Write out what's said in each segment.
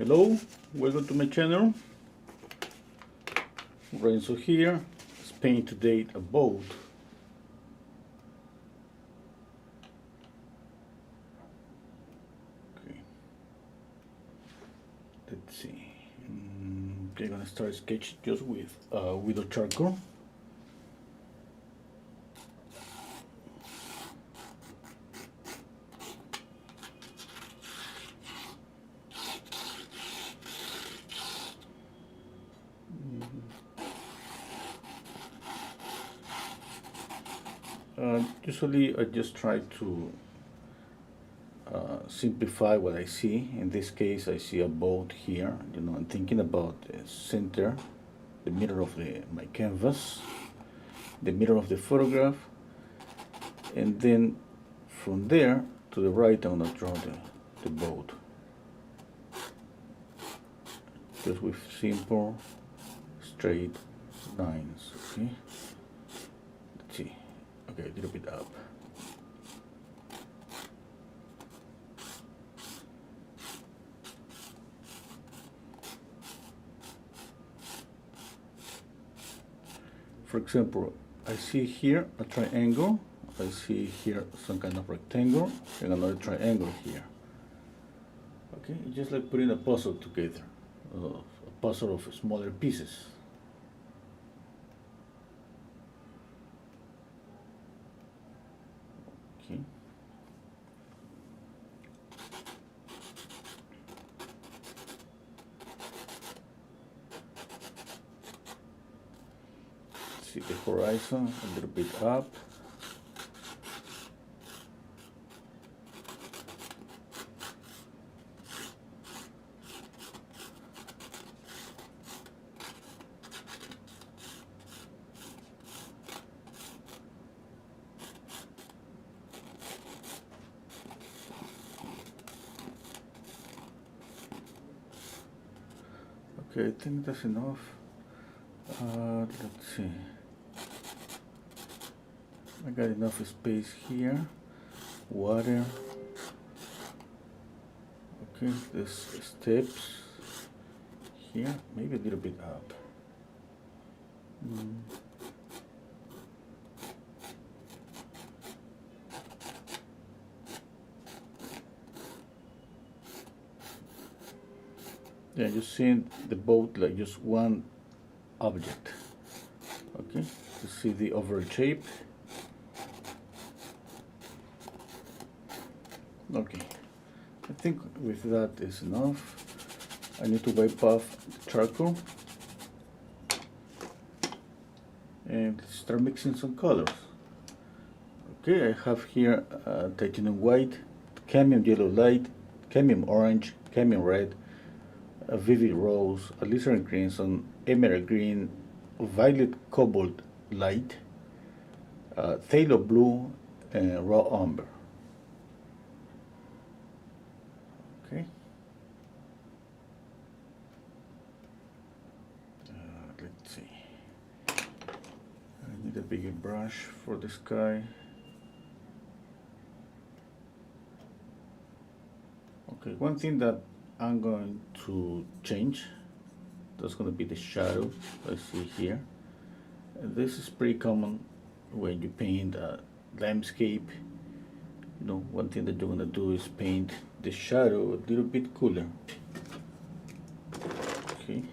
Hello, welcome to my channel. Renzo here. Let's paint today a boat. Okay. Let's see. Okay, I'm gonna start sketch just with a charcoal. Usually I just try to simplify what I see. In this case I see a boat here. I'm thinking about the center, the middle of my canvas, the middle of the photograph, and then from there to the right I'm going to draw the boat. Just with simple straight lines. Okay, let's see. Okay, a little bit up. For example, I see here a triangle, I see here some kind of rectangle, and another triangle here. Okay, it's just like putting a puzzle together, a puzzle of smaller pieces. Okay. See the horizon a little bit up. Okay, I think that's enough. Let's see. I got enough space here. Water. Okay, there's steps here, maybe a little bit up. Yeah, you see the boat like just one object. Okay, to see the overall shape. Okay, I think with that is enough. I need to wipe off the charcoal and start mixing some colors. Okay, I have here titanium white, cadmium yellow light, cadmium orange, cadmium red, a vivid rose, alizarin crimson, emerald green, violet cobalt light, phthalo blue, and raw umber. Okay. Let's see. I need a bigger brush for the sky. Okay, one thing that I'm going to change, that's going to be the shadow I see here. And this is pretty common when you paint a landscape. One thing that you're going to do is paint the shadow a little bit cooler. Okay,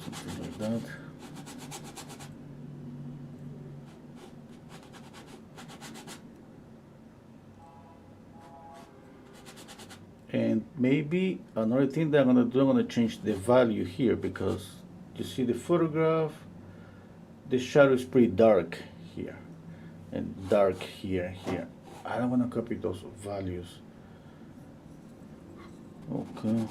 something like that. And maybe another thing that I'm going to do, I'm going to change the value here, because you see the photograph, the shadow is pretty dark here and dark here. I don't want to copy those values. Okay.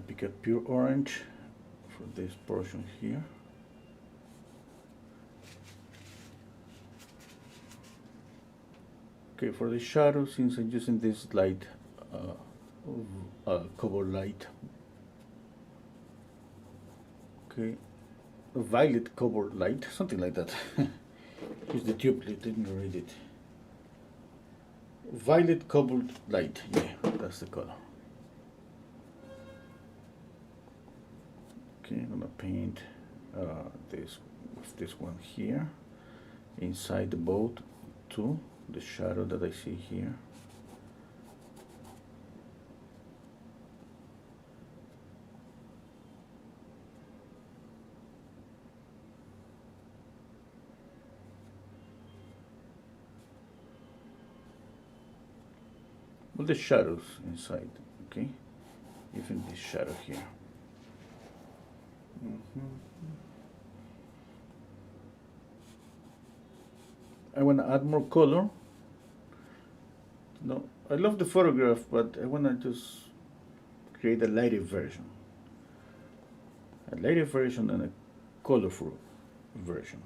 gonna pick a pure orange for this portion here. Okay, for the shadow, since I'm using this light, cover light, okay, a violet cover light, something like that. Here's the tube, I didn't read it. Violet cobalt light, yeah, that's the color. Okay, I'm gonna paint this with this one here, inside the boat too, the shadow that I see here. Well, the shadows inside, okay, even this shadow here. I want to add more color. No, I love the photograph, but I want to just create a lighter version. A lighter version and a colorful version.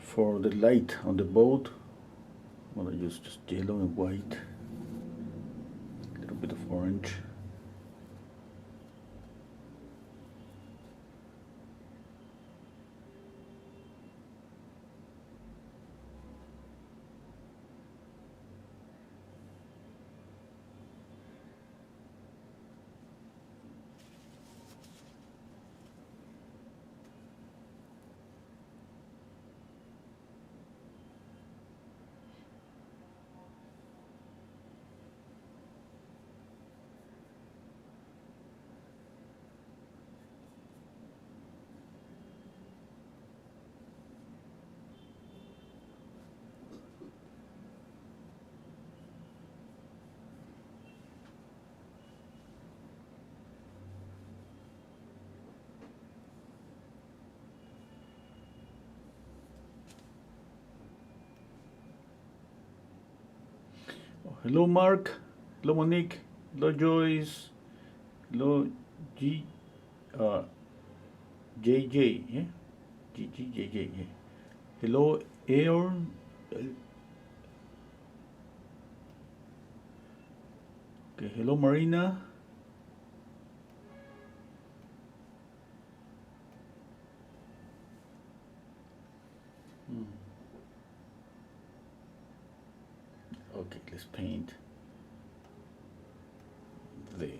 For the light on the boat, I'm gonna use just yellow and white, a little bit of orange. Hello Mark, hello Monique, hello Joyce, hello G, JJ, yeah? JJ, yeah. Hello Aeon, okay, hello Marina. Okay, let's paint the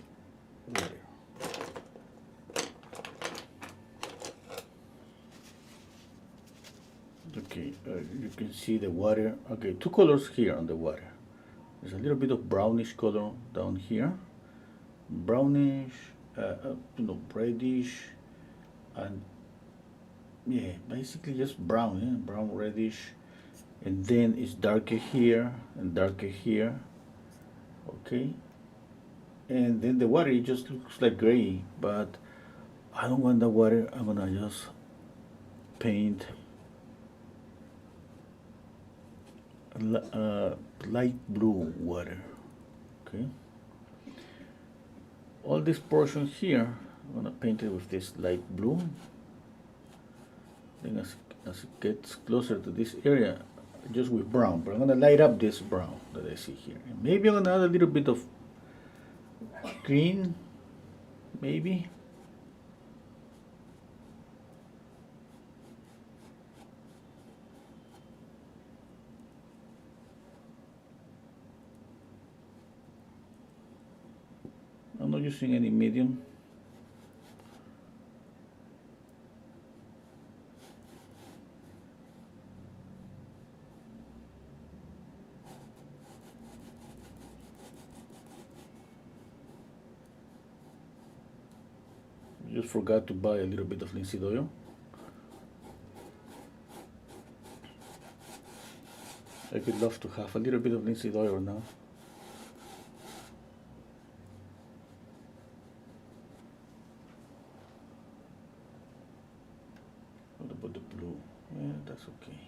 water. Okay, you can see the water. Okay, two colors here on the water. There's a little bit of brownish color down here. Brownish, reddish, and yeah, basically just brown, yeah? Brown, reddish. And then it's darker here and darker here. Okay. And then the water, it just looks like gray, but I don't want the water. I'm gonna just paint light blue water. Okay. All this portion here, I'm gonna paint it with this light blue. Then as it gets closer to this area, just with brown, but I'm gonna light up this brown that I see here. And maybe I'm gonna add a little bit of green, maybe. I'm not using any medium. Just forgot to buy a little bit of linseed oil. I would love to have a little bit of linseed oil now. What about the blue? Yeah, that's okay.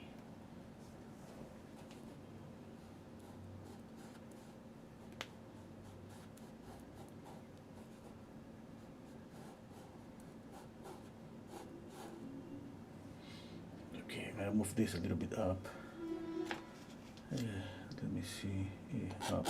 Okay, I'm gonna move this a little bit up. Let me see. Up.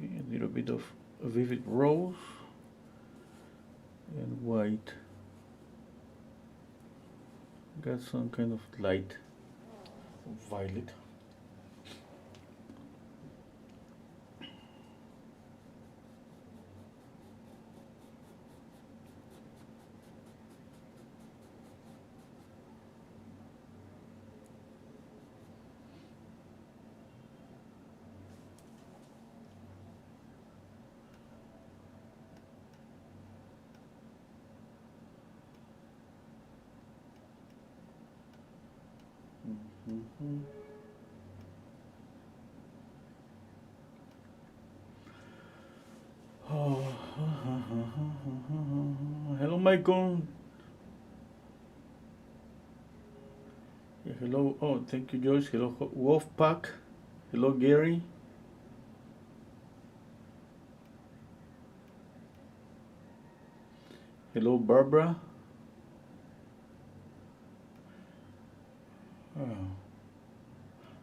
Okay, a little bit of vivid rose and white. Got some kind of light violet. Hello, Michael. Yeah, hello. Oh, thank you, Joyce. Hello, Wolfpack. Hello, Gary. Hello, Barbara.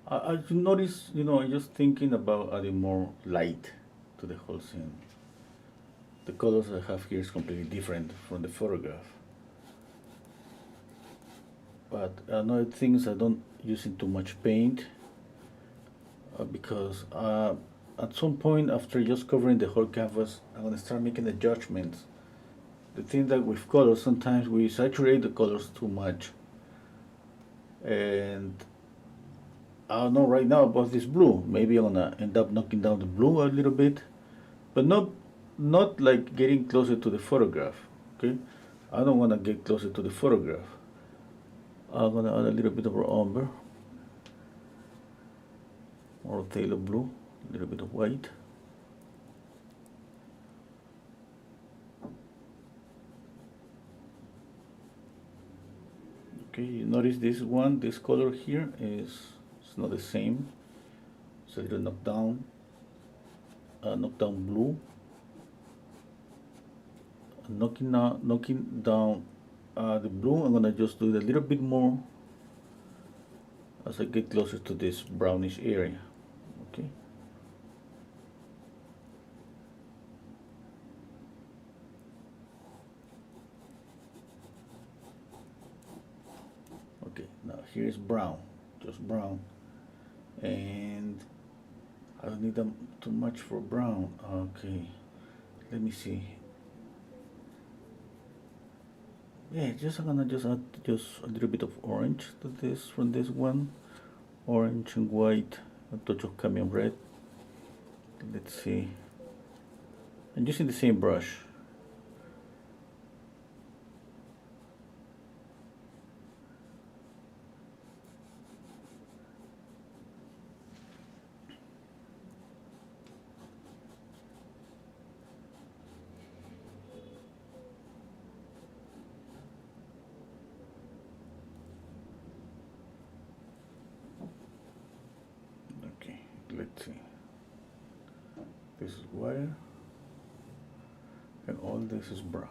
I noticed, I'm just thinking about adding more light to the whole scene. The colors I have here is completely different from the photograph. But another thing is I don't using too much paint because at some point after just covering the whole canvas, I'm gonna start making the judgments. The thing that with colors, sometimes we saturate the colors too much. And I don't know right now about this blue. Maybe I'm gonna end up knocking down the blue a little bit, but not like getting closer to the photograph. Okay, I don't want to get closer to the photograph. I'm gonna add a little bit of umber, or phthalo blue, a little bit of white. Okay, you notice this color here it's not the same. So a little knockdown blue. Knocking down the blue. I'm gonna just do it a little bit more as I get closer to this brownish area. Okay. Okay, now here's brown, just brown, and I don't need them too much for brown. Okay, let me see. Yeah, I'm gonna just add just a little bit of orange to this from this one, orange and white, a touch of cadmium red. Let's see. I'm using the same brush. Okay, let's see. This is white, and all this is brown.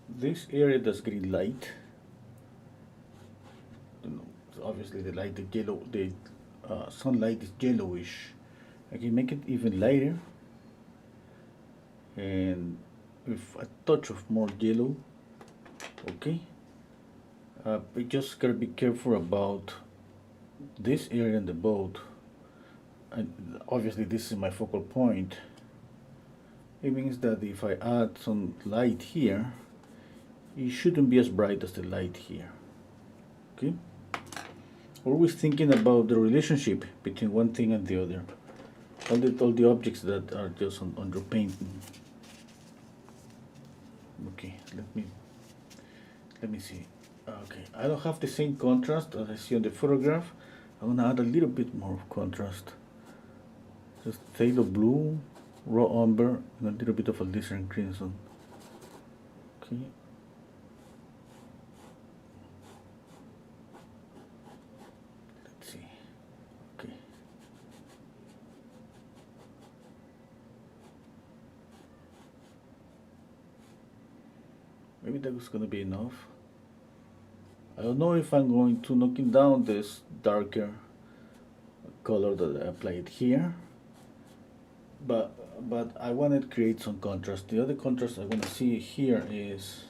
This area does green light. So obviously the light, the yellow, the sunlight is yellowish. I can make it even lighter, and with a touch of more yellow. Okay. We just gotta be careful about this area in the boat, and obviously this is my focal point. It means that if I add some light here, it shouldn't be as bright as the light here. Okay. Always thinking about the relationship between one thing and the other. All the objects that are just on your painting. Okay, let me see. Okay, I don't have the same contrast as I see on the photograph. I'm gonna add a little bit more of contrast. Just phthalo blue, raw umber, and a little bit of alizarin crimson. Okay. Let's see. Okay. Maybe that was gonna be enough. I don't know if I'm going to knocking down this darker color that I applied here, but I want to create some contrast. The other contrast I want to see here is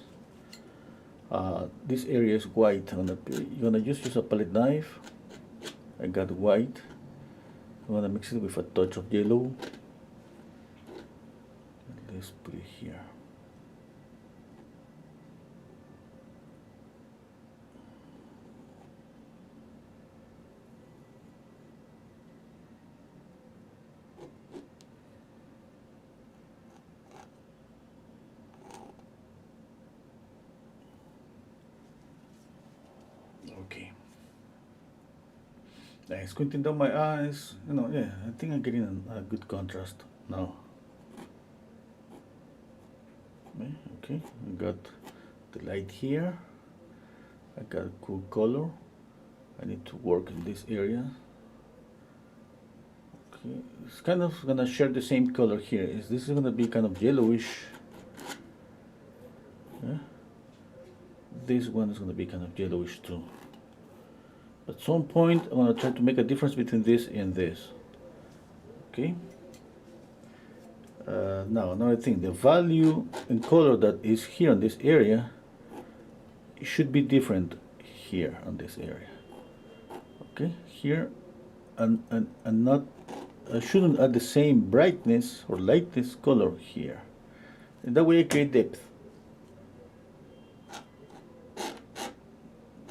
this area is white. You're gonna use a palette knife. I got white. I'm gonna mix it with a touch of yellow. Let's put it here. Okay. Squinting down my eyes, yeah, I think I'm getting a good contrast now. Okay, I got the light here. I got a cool color. I need to work in this area. Okay, it's kind of gonna share the same color here. This is gonna be kind of yellowish. Yeah. This one is gonna be kind of yellowish too. At some point, I'm going to try to make a difference between this and this. Okay. Now, another thing, the value and color that is here in this area, it should be different here on this area. Okay, here, and not, I shouldn't add the same brightness or lightness color here. And that way I create depth.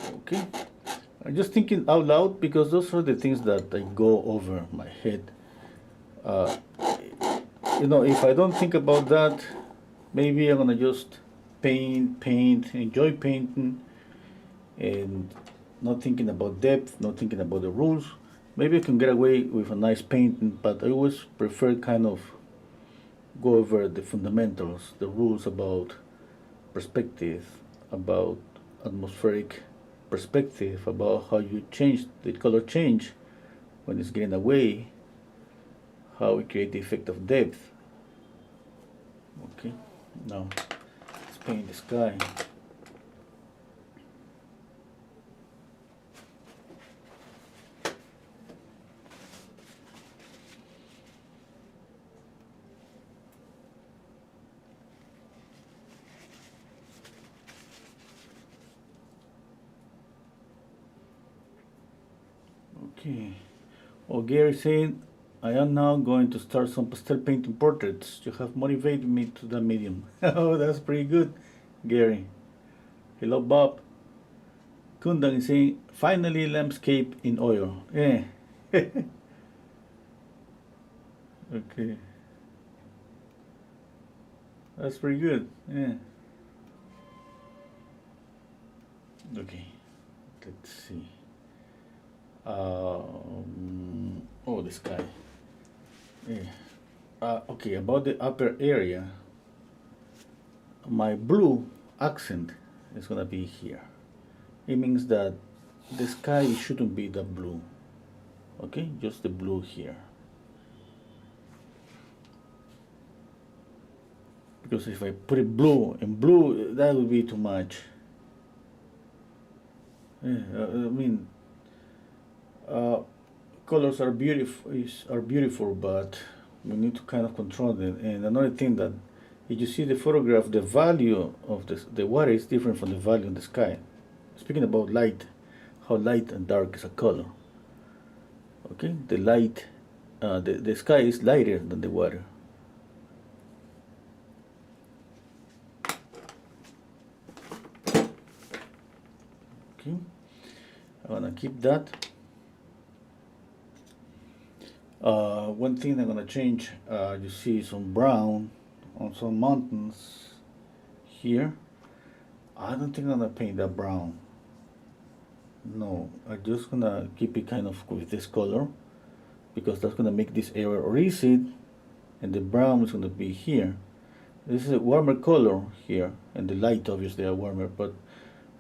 Okay. I'm just thinking out loud because those are the things that I go over my head. If I don't think about that, maybe I'm gonna just paint, enjoy painting, and not thinking about depth, not thinking about the rules. Maybe I can get away with a nice painting, but I always prefer kind of go over the fundamentals, the rules about perspective, about atmospheric perspective, about how you change the color change when it's getting away, how we create the effect of depth. Okay, now let's paint the sky. Okay. Oh, Gary saying, I am now going to start some pastel painting portraits. You have motivated me to that medium. Oh, that's pretty good, Gary. Hello, Bob. Kundan is saying, finally landscape in oil. Yeah. Okay. That's pretty good. Yeah. Okay. Let's see. Oh, this guy. Yeah. Okay, about the upper area, my blue accent is gonna be here. It means that the sky shouldn't be that blue. Okay, just the blue here. because if I put it blue and blue, that would be too much. Yeah, I mean, colors are beautiful, but we need to kind of control them. And another thing that, if you see the photograph, the value of the water is different from the value in the sky. Speaking about light, how light and dark is a color. Okay, the light, the sky is lighter than the water. Okay, I'm gonna keep that. One thing I'm gonna change, you see some brown on some mountains here. I don't think I'm gonna paint that brown. No, I'm just gonna keep it kind of with this color, because that's gonna make this area recede, and the brown is gonna be here. This is a warmer color here, and the light obviously are warmer, but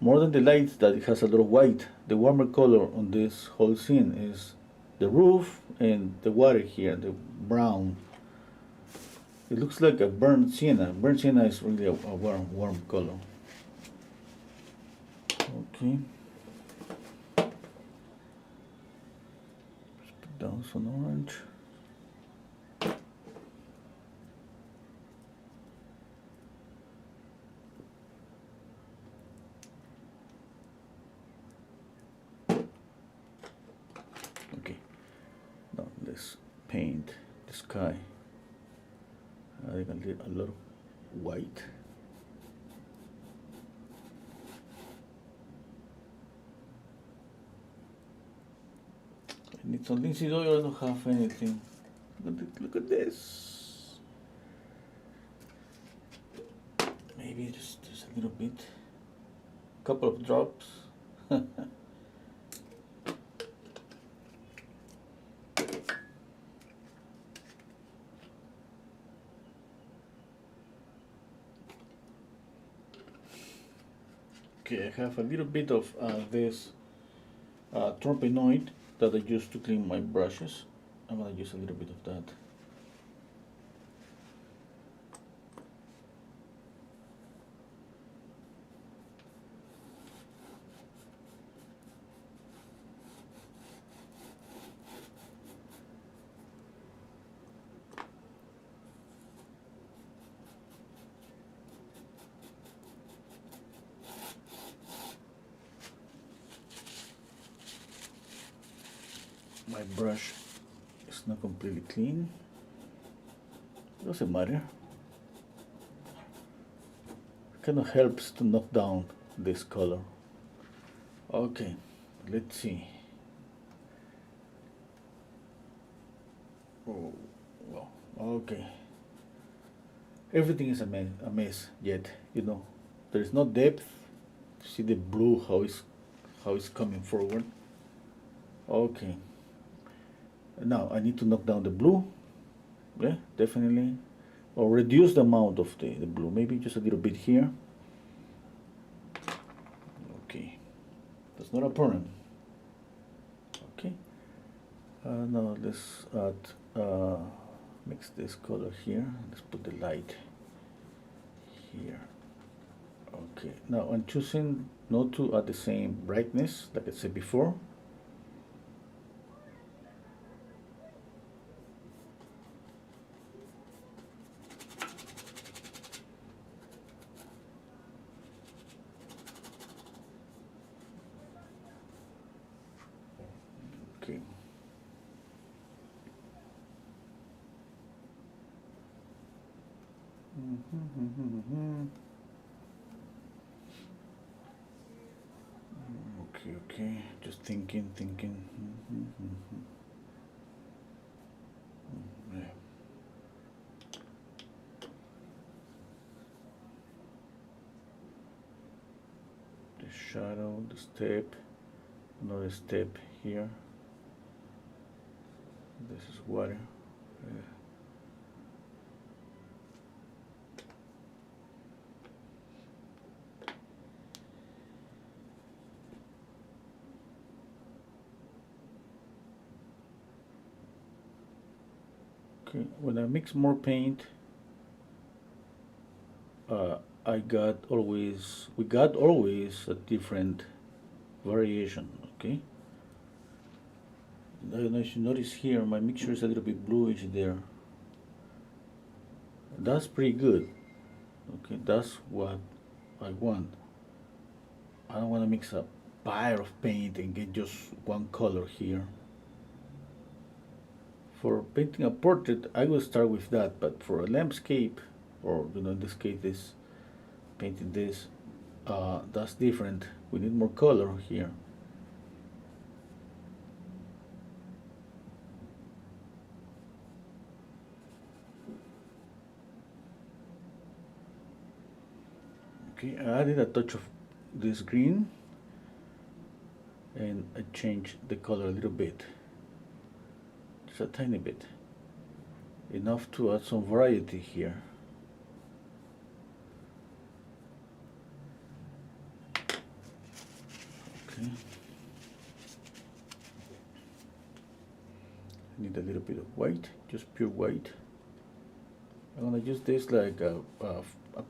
more than the light that it has a lot of white, the warmer color on this whole scene is the roof and the water here, the brown. It looks like a burnt sienna. Burnt sienna is really a warm color. Okay. Let's put down some orange. Okay. Now let's paint the sky. I can leave a lot of white. I need some linseed oil. I don't have anything. Look at this. Maybe just a little bit. Couple of drops. Okay, I have a little bit of this tropenoid that I use to clean my brushes. I'm gonna use a little bit of that. My brush is not completely clean. Doesn't matter. It kind of helps to knock down this color. Okay, let's see. Oh, well, okay. Everything is a mess yet, you know. There is no depth. See the blue, how it's coming forward. Okay. Now I need to knock down the blue. Yeah, definitely. Or reduce the amount of the blue. Maybe just a little bit here. Okay. That's not a problem. Okay. Now let's add, mix this color here. Let's put the light here. Okay. Now I'm choosing not to add the same brightness like I said before. Okay. Okay, just thinking. Yeah. The shadow, the step, another step here. This is water. Yeah. Okay, when I mix more paint, we got always a different variation, okay? I don't know if you notice here, my mixture is a little bit bluish there. That's pretty good, okay? That's what I want. I don't want to mix a pile of paint and get just one color here. For painting a portrait, I will start with that, but for a landscape, or in this case, this painting this, that's different. We need more color here. Okay, I added a touch of this green, and I changed the color a little bit, just a tiny bit, enough to add some variety here. Okay. I need a little bit of white, just pure white. I'm gonna use this like a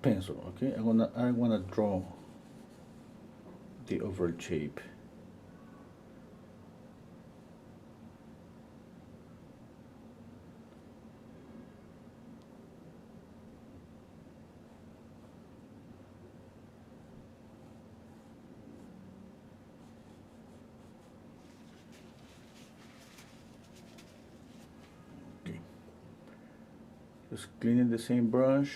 pencil, okay? I wanna draw the overall shape. Okay. Just cleaning the same brush,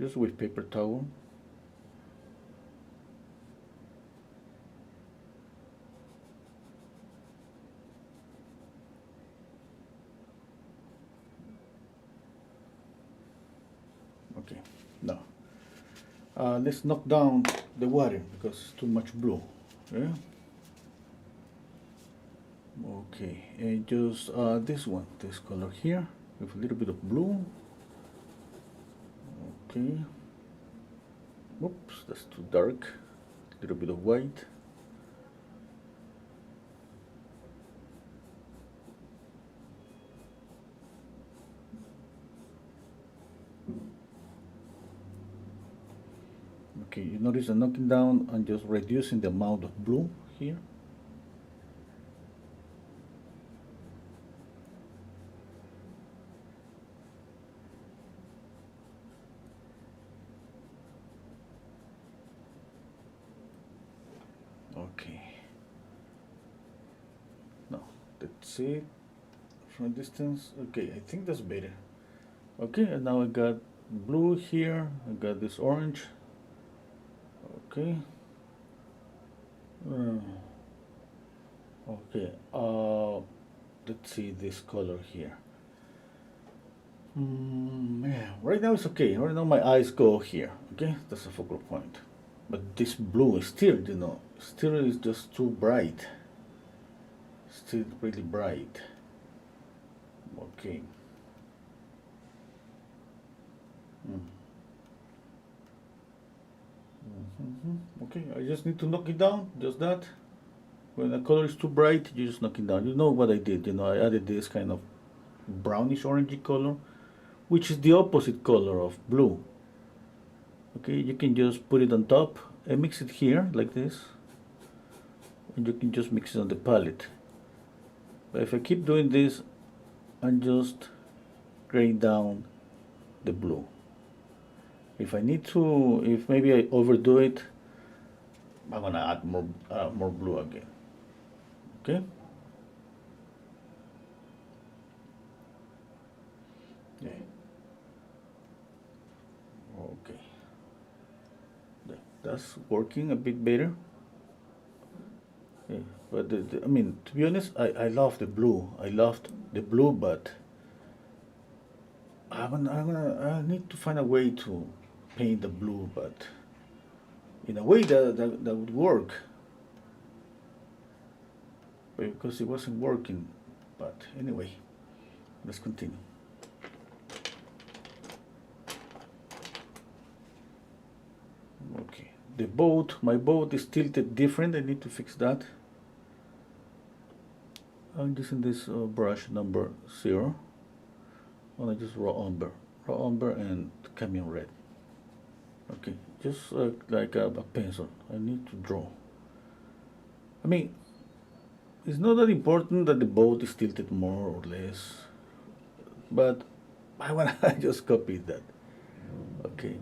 just with paper towel. Okay, now let's knock down the water because it's too much blue. Yeah. Okay, and just this color here with a little bit of blue. Okay. Oops, that's too dark. A little bit of white. Okay, you notice I'm knocking down and just reducing the amount of blue here. Okay. Now, that's it from a distance. Okay, I think that's better. Okay, and now I got blue here. I got this orange. Okay. Okay. Let's see this color here. Yeah, right now it's okay. Right now my eyes go here. Okay, that's a focal point. But this blue is still, still is just too bright. Still really bright. Okay. Okay, I just need to knock it down, just that. When the color is too bright, you just knock it down. You know what I did, I added this kind of brownish orangey color, which is the opposite color of blue. Okay, you can just put it on top and mix it here like this, and you can just mix it on the palette. But if I keep doing this, I'm just graying down the blue. If I need to, if maybe I overdo it, I'm gonna add more blue again. Okay. Yeah. Okay. That's working a bit better. Yeah. But I mean, to be honest, I love the blue. I loved the blue, but I need to find a way to paint the blue, but in a way that would work. Because it wasn't working. But anyway, let's continue. Okay, my boat is tilted different. I need to fix that. I'm using this brush number 0. I just raw umber. raw umber and cadmium red. Okay, just like a pencil. I need to draw. I mean, it's not that important that the boat is tilted more or less, but I just copied that. Okay.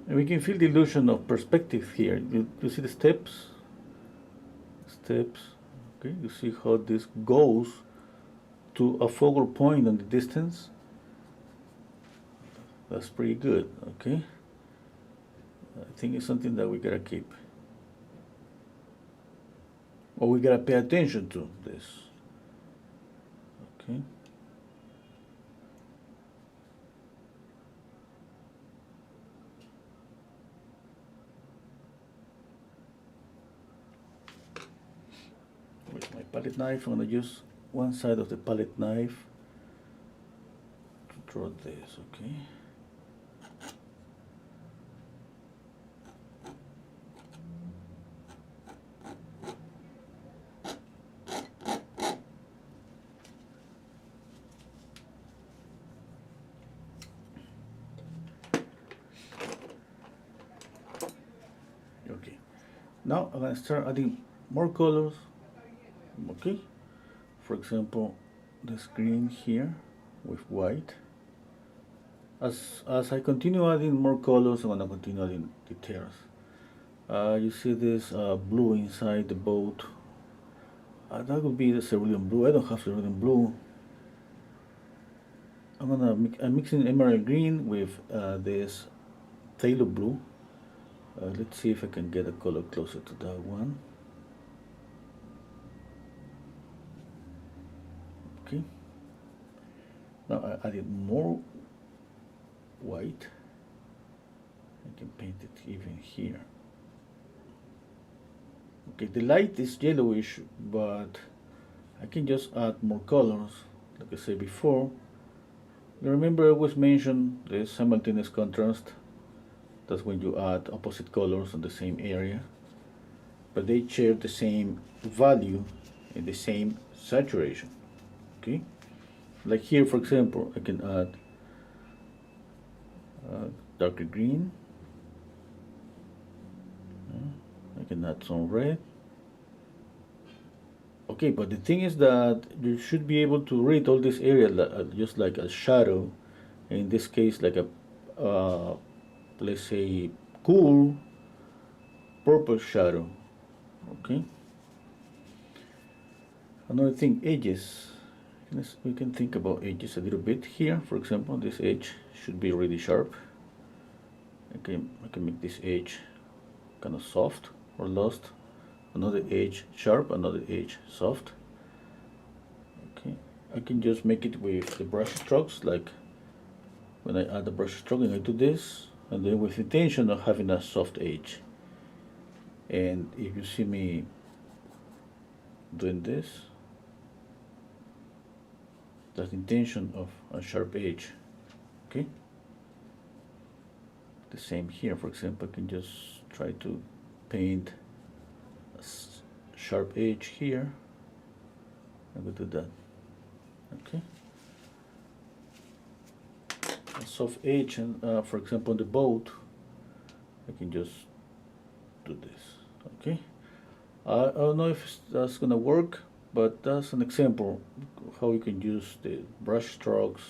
And we can feel the illusion of perspective here. You see the steps? Steps. Okay, you see how this goes to a focal point on the distance? That's pretty good, okay? I think it's something that we gotta keep. Or we gotta pay attention to this. Okay. With my palette knife, I'm gonna use one side of the palette knife to draw this, okay? Okay. Now I'm gonna start adding more colors. Okay. For example, this green here with white. As I continue adding more colors, I'm gonna continue adding details. You see this blue inside the boat. That would be the cerulean blue. I don't have cerulean blue. I'm mixing emerald green with this phthalo blue. Let's see if I can get a color closer to that one. Okay. Now I added more white. I can paint it even here. Okay, the light is yellowish, but I can just add more colors, like I said before. You remember I always mentioned the simultaneous contrast. That's when you add opposite colors on the same area, but they share the same value and the same saturation. Okay, like here, for example, I can add darker green. I can add some red. Okay, but the thing is that you should be able to read all this area just like a shadow. In this case, like a let's say cool purple shadow. Okay. Another thing, edges. We can think about edges a little bit here. For example, this edge should be really sharp. I can make this edge kind of soft or lost. Another edge sharp, another edge soft. Okay, I can just make it with the brush strokes, like when I add the brush stroke and I do this, and then with the intention of having a soft edge. And if you see me doing this, that's the intention of a sharp edge. Okay. The same here. For example, I can just try to paint a sharp edge here. I will do that. Okay. A soft edge, and for example, on the boat, I can just do this. Okay. I don't know if that's gonna work, but that's an example how you can use the brush strokes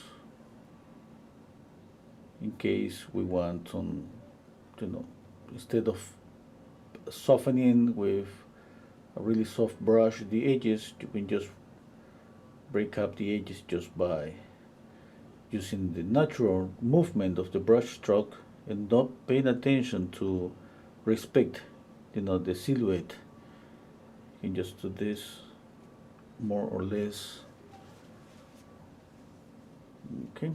in case we want some, instead of softening with a really soft brush the edges, you can just break up the edges just by using the natural movement of the brush stroke and not paying attention to respect, the silhouette. You can just do this more or less. Okay.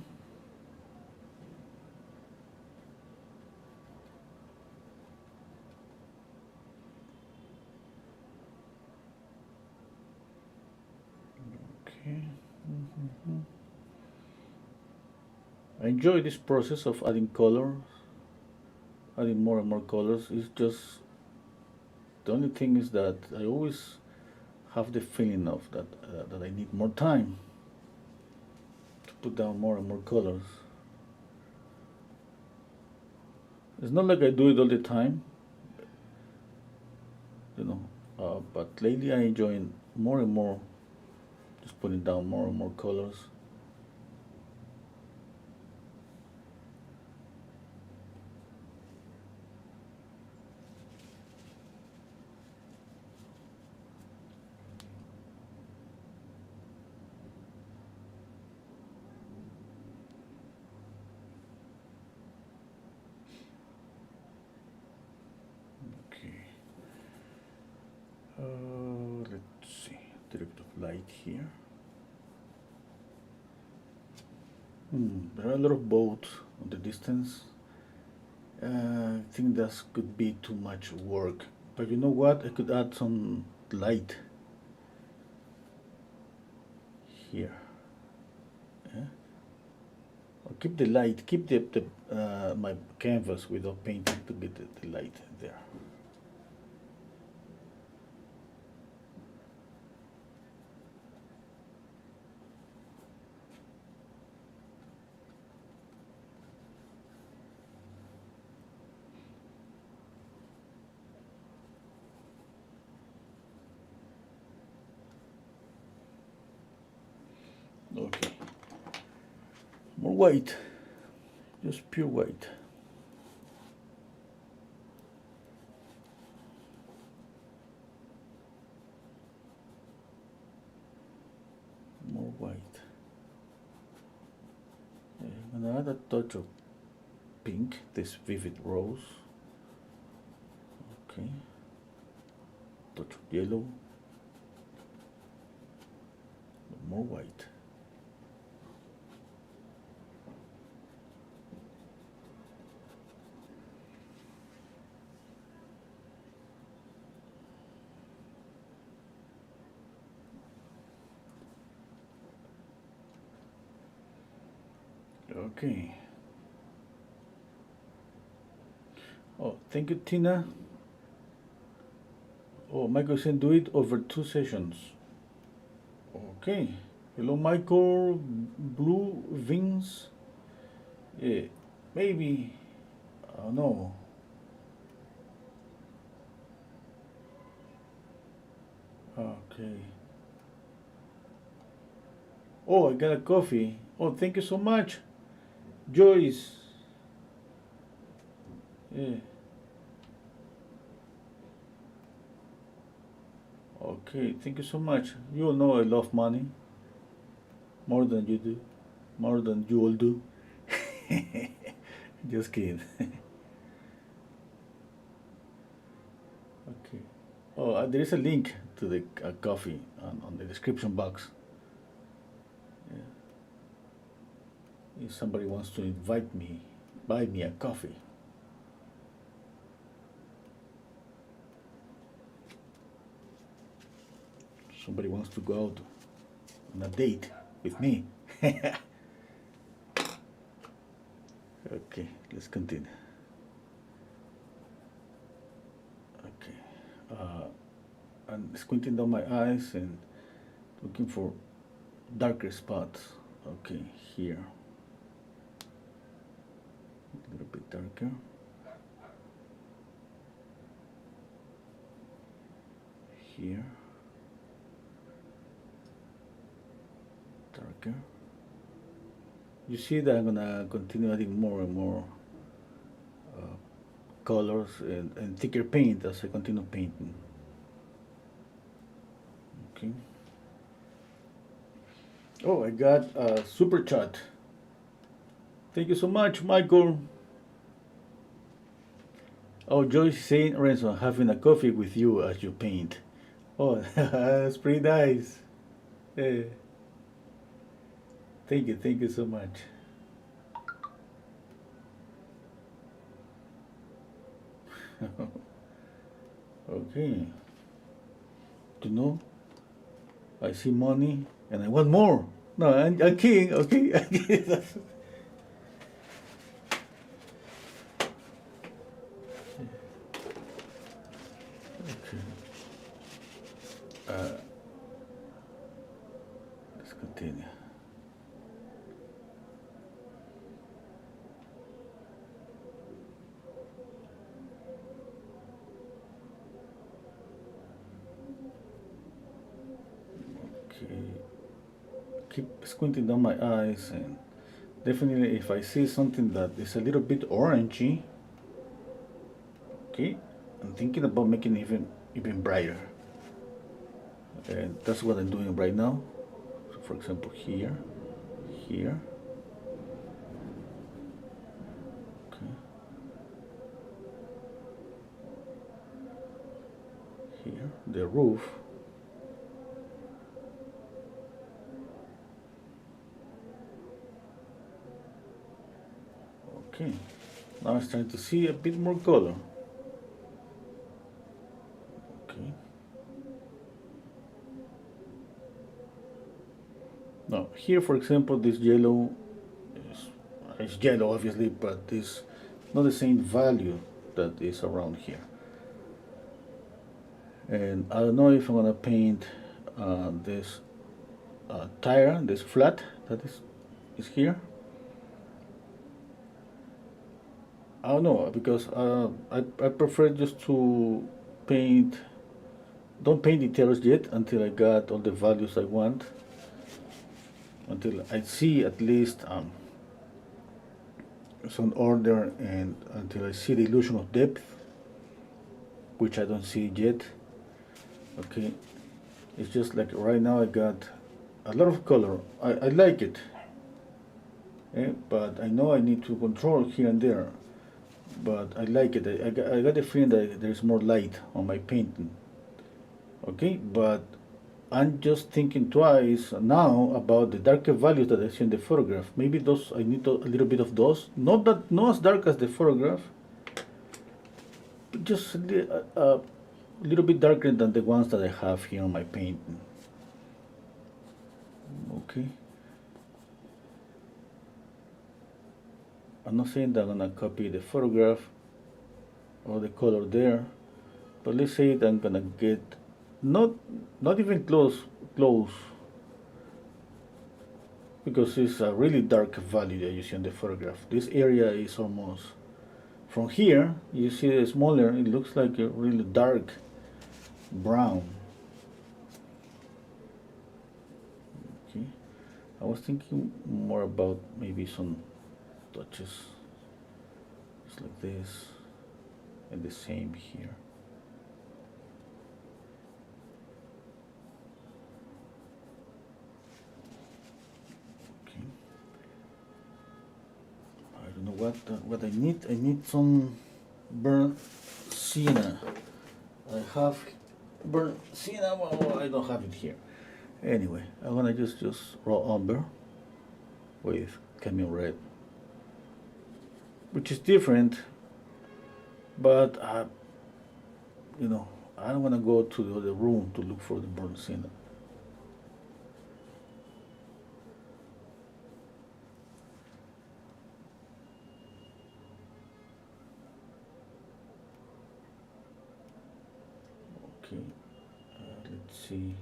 Okay. I enjoy this process of adding colors, adding more and more colors. It's just the only thing is that I always have the feeling of that I need more time to put down more and more colors. It's not like I do it all the time, but lately I enjoy more and more just putting down more and more colors. Let's see, a little bit of light here. There are a lot of boats on the distance. I think that could be too much work. But you know what? I could add some light here. Or keep the light, keep my canvas without painting to get the light there. Okay, more white, just pure white. More white. I'm gonna add a touch of pink, this vivid rose. Okay, touch of yellow, more white. Okay. Oh, thank you, Tina. Oh, Michael said do it over 2 sessions. Okay. Hello, Michael. Blue Vince. Yeah, maybe. I don't know. Okay. Oh, I got a coffee. Oh, thank you so much, Joyce. Yeah. Okay, thank you so much. You all know I love money. More than you do. More than you all do. Just kidding. Okay. Oh, there is a link to the coffee on the description box. Yeah. If somebody wants to invite me, buy me a coffee. Somebody wants to go out on a date with me. Okay, let's continue. Okay, I'm squinting down my eyes and looking for darker spots. Okay, here. A little bit darker. Here. Darker. You see that I'm gonna continue adding more and more colors and thicker paint as I continue painting. Okay. Oh, I got a super chat. Thank you so much, Michael. Oh, Joyce saying, Renzo, having a coffee with you as you paint. Oh, that's pretty nice. Yeah. Thank you so much. Okay. You know, I see money and I want more. No, I'm kidding, okay? Okay. titanium. Okay, keep squinting down my eyes, and definitely if I see something that is a little bit orangey, okay, I'm thinking about making it even brighter. And that's what I'm doing right now. So for example, here, here, okay, here, the roof. Okay, now I'm starting to see a bit more color. Okay. Now here, for example, this yellow is yellow, obviously, but it's not the same value that is around here. And I don't know if I'm gonna paint this tire, this flat that is here. I don't know, because I prefer just to paint, don't paint details yet until I got all the values I want, until I see at least some order, and until I see the illusion of depth, which I don't see yet. Okay, it's just like right now I got a lot of color. I like it, but I know I need to control here and there, but I like it. I got the feeling that there's more light on my painting. Okay, but I'm just thinking twice now about the darker values that I see in the photograph. Maybe those, I need a little bit of those. Not as dark as the photograph, but just a little bit darker than the ones that I have here on my painting. Okay. I'm not saying that I'm gonna copy the photograph or the color there, but let's say that I'm gonna get not even close, because it's a really dark value that you see on the photograph. This area is almost, from here you see it smaller, it looks like a really dark brown. Okay, I was thinking more about maybe some touches just like this, and the same here. Okay, I don't know what I need. I need some burnt sienna. I have burnt sienna, well, I don't have it here. Anyway, I'm gonna just raw umber with cadmium red, which is different, but you know, I don't want to go to the other room to look for the burnt sienna. Okay, let's see.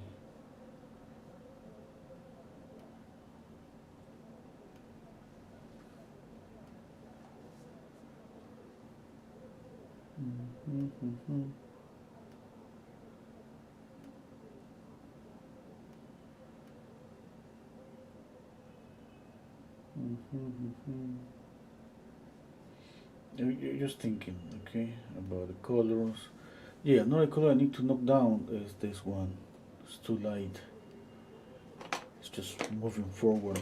You're just thinking, okay, about the colors. Yeah, another color I need to knock down is this one. It's too light. It's just moving forward.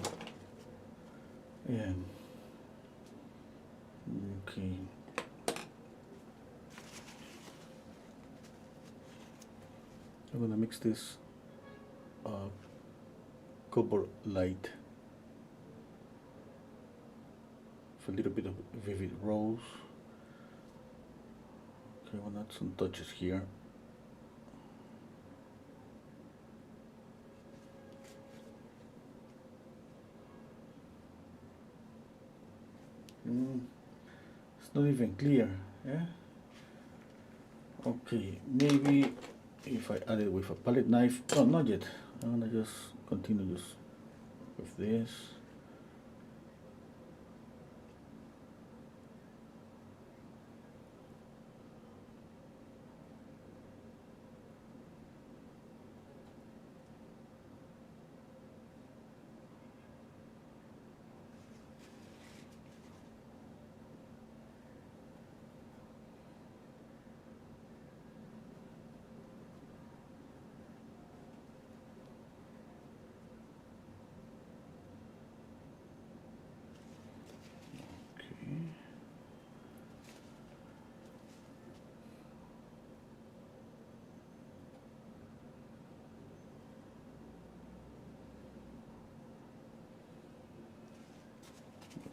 Yeah. Okay. I'm gonna mix this copper light with a little bit of vivid rose. Okay, I want to add some touches here. It's not even clear, yeah? Okay, maybe if I add it with a palette knife, no, not yet. I'm gonna just continue just with this.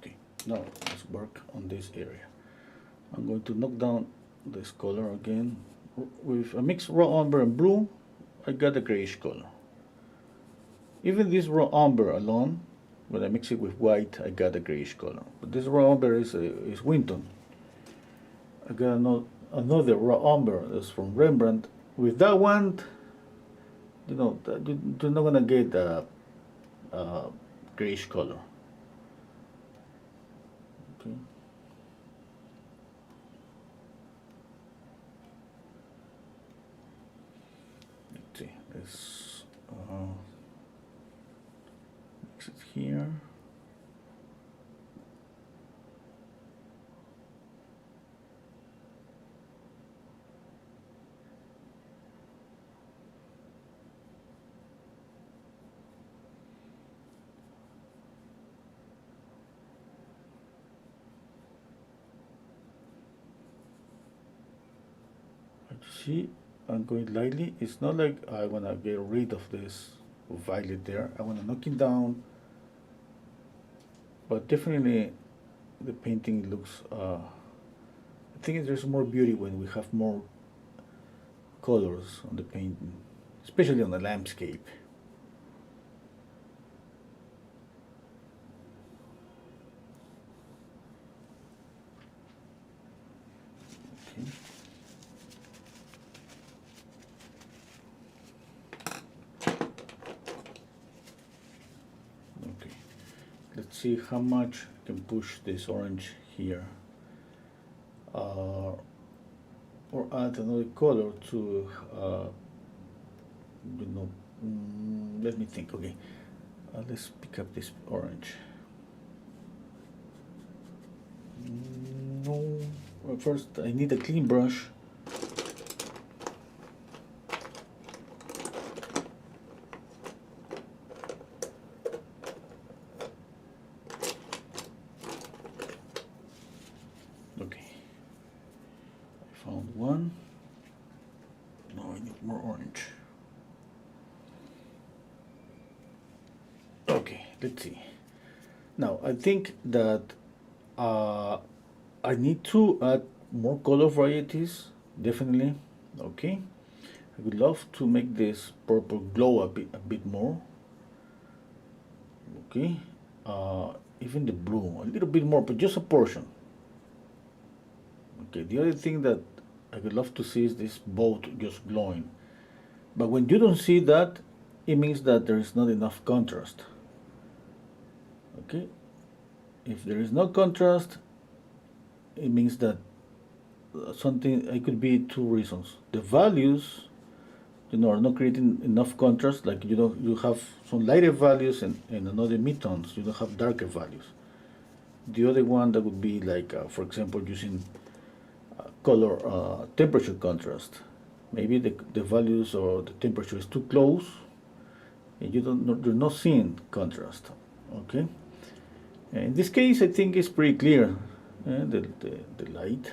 Okay, now let's work on this area. I'm going to knock down this color again. With a mixed raw umber and blue, I got a grayish color. Even this raw umber alone, when I mix it with white, I got a grayish color. But this raw umber is Winton. I got another raw umber that's from Rembrandt. With that one, you know, you're not gonna get a grayish color. Okay. Let's see. Let's mix it here. See, I'm going lightly. It's not like I want to get rid of this violet there. I want to knock it down. But definitely the painting looks, I think there's more beauty when we have more colors on the painting, especially on the landscape. Okay. Let's see how much I can push this orange here, or add another color to, you know, let me think. Okay, let's pick up this orange. No, well, first I need a clean brush. Okay, I found one. Now I need more orange. Okay, let's see. Now I think that I need to add more color varieties, definitely. Okay, I would love to make this purple glow a bit more. Okay, even the blue a little bit more, but just a portion. Okay, the other thing that I would love to see is this boat just glowing. But when you don't see that, it means that there is not enough contrast. Okay, if there is no contrast, it means that something, it could be two reasons. The values, you know, are not creating enough contrast. Like you have some lighter values and another midtones. You don't have darker values. The other one that would be like, for example, using color temperature contrast. Maybe the values or the temperature is too close, and you're not seeing contrast. Okay. In this case, I think it's pretty clear. The light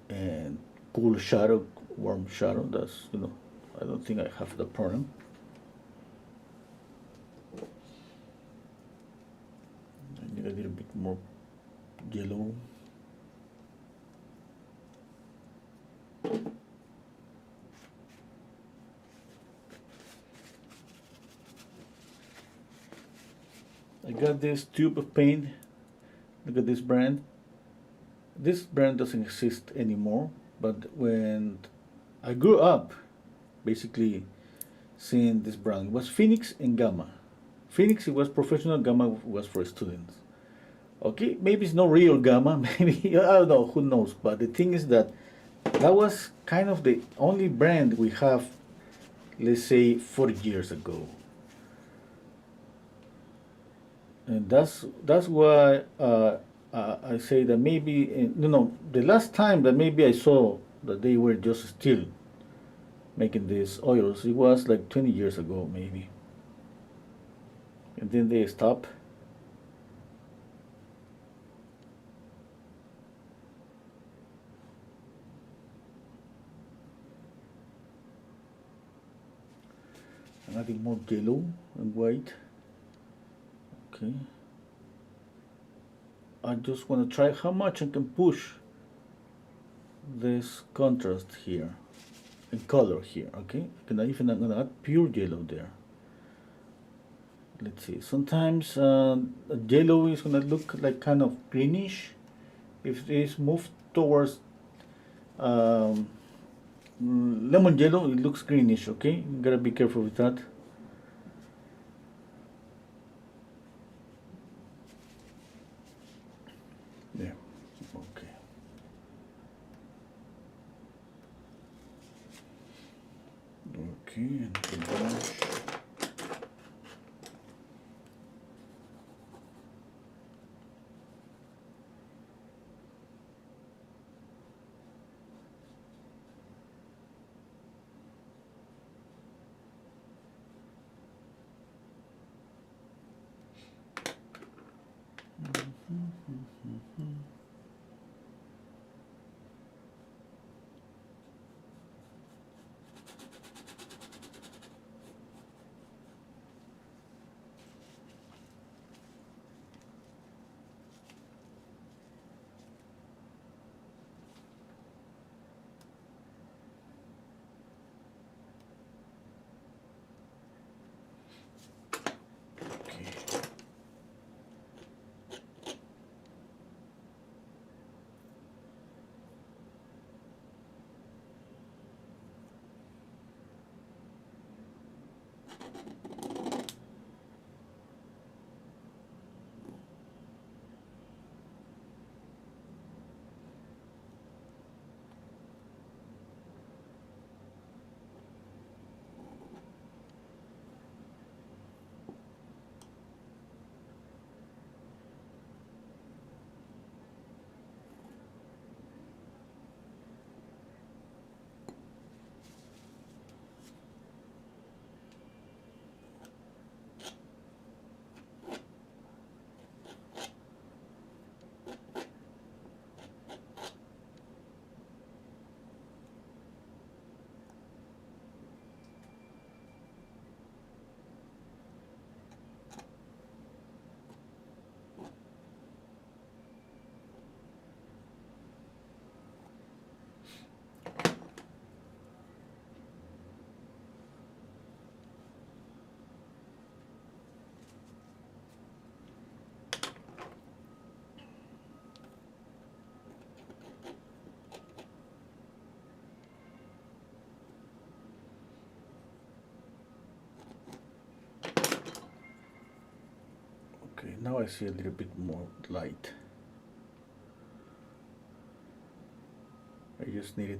and cool shadow, warm shadow. That's, you know, I don't think I have the problem. I need a little bit more yellow. I got this tube of paint. Look at this brand. This brand doesn't exist anymore, but when I grew up, basically seeing this brand. It was Phoenix and Gamma. Phoenix, it was professional, Gamma was for students. Okay, maybe it's not real Gamma, maybe, I don't know, who knows. But the thing is that that was kind of the only brand we have, let's say, 40 years ago. And that's why I say that maybe, the last time that maybe I saw that they were just still making these oils, it was like 20 years ago, maybe. And then they stop. I'm adding more yellow and white. Okay. I just want to try how much I can push this contrast here and color here. Okay, I'm gonna add pure yellow there. Let's see. Sometimes yellow is gonna look like kind of greenish. If it's moved towards lemon yellow, it looks greenish. Okay, you gotta be careful with that. Yeah. Okay. Okay, and the brush. Okay, now I see a little bit more light. I just need a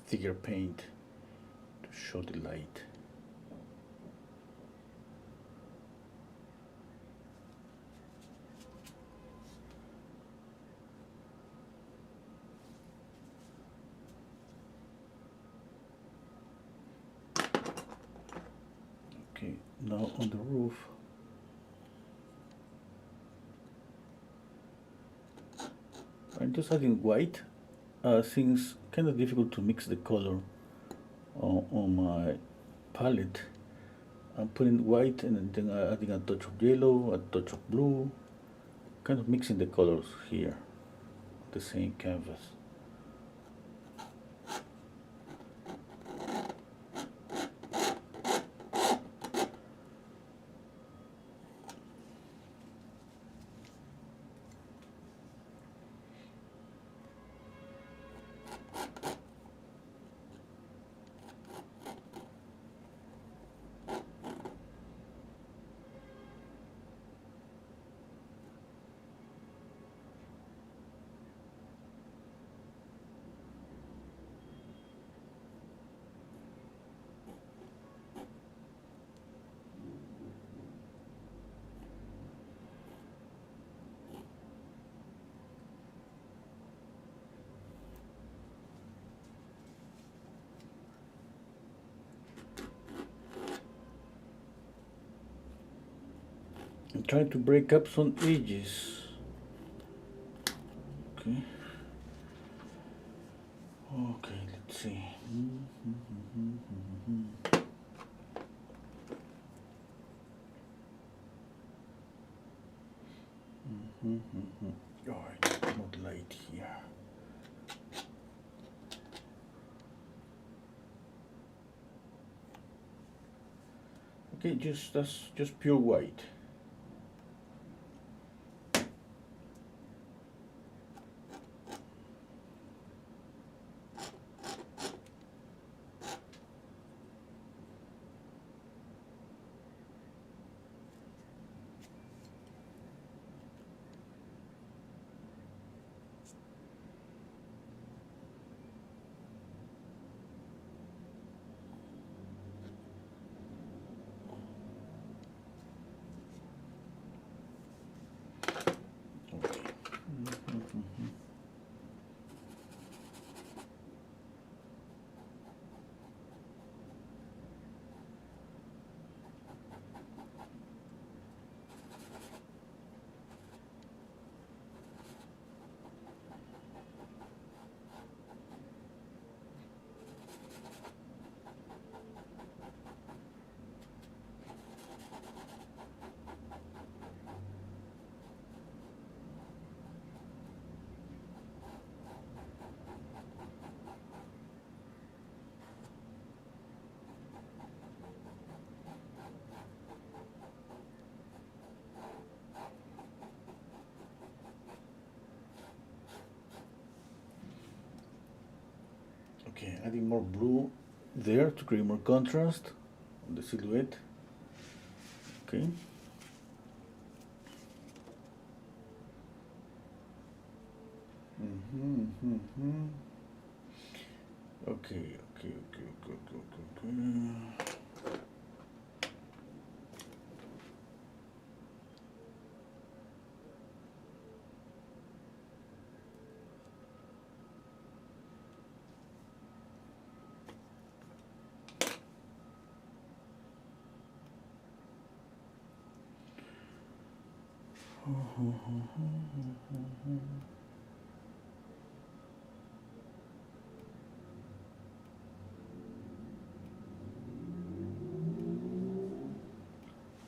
thicker paint to show the light. Okay, now on the roof. I'm just adding white, since kind of difficult to mix the color on my palette. I'm putting white and then adding a touch of yellow, a touch of blue, kind of mixing the colors here, the same canvas. trying to break up some edges. Okay. Okay, let's see. Oh, it's not light here. Okay, that's just pure white. Okay, adding more blue there to create more contrast on the silhouette. Okay. Okay.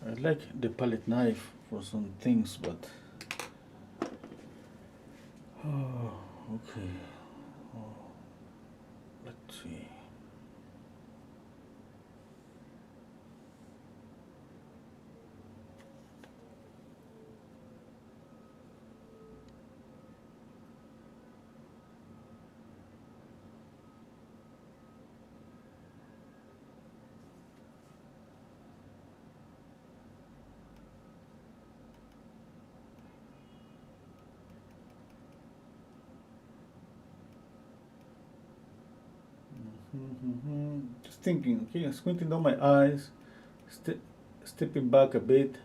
I like the palette knife for some things, but okay. Let's see. Just thinking, okay, squinting down my eyes, stepping back a bit,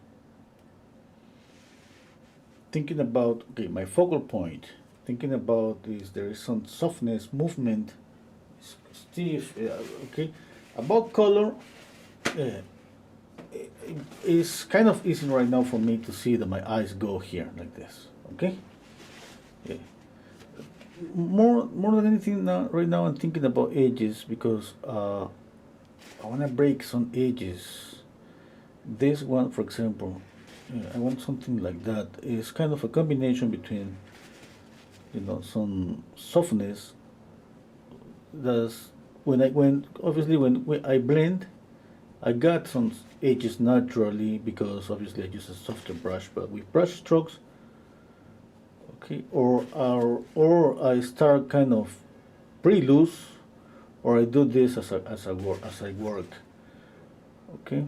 thinking about, okay, my focal point, thinking about is there is some softness, movement, stiff, okay. About color, it's kind of easy right now for me to see that my eyes go here like this, okay. Yeah. More than anything now, right now I'm thinking about edges because I want to break some edges. This one, for example, I want something like that. It's kind of a combination between, some softness. That's when obviously when I blend, I got some edges naturally because obviously I use a softer brush, but with brush strokes, okay, or I start kind of pretty loose, or I do this as I work, okay.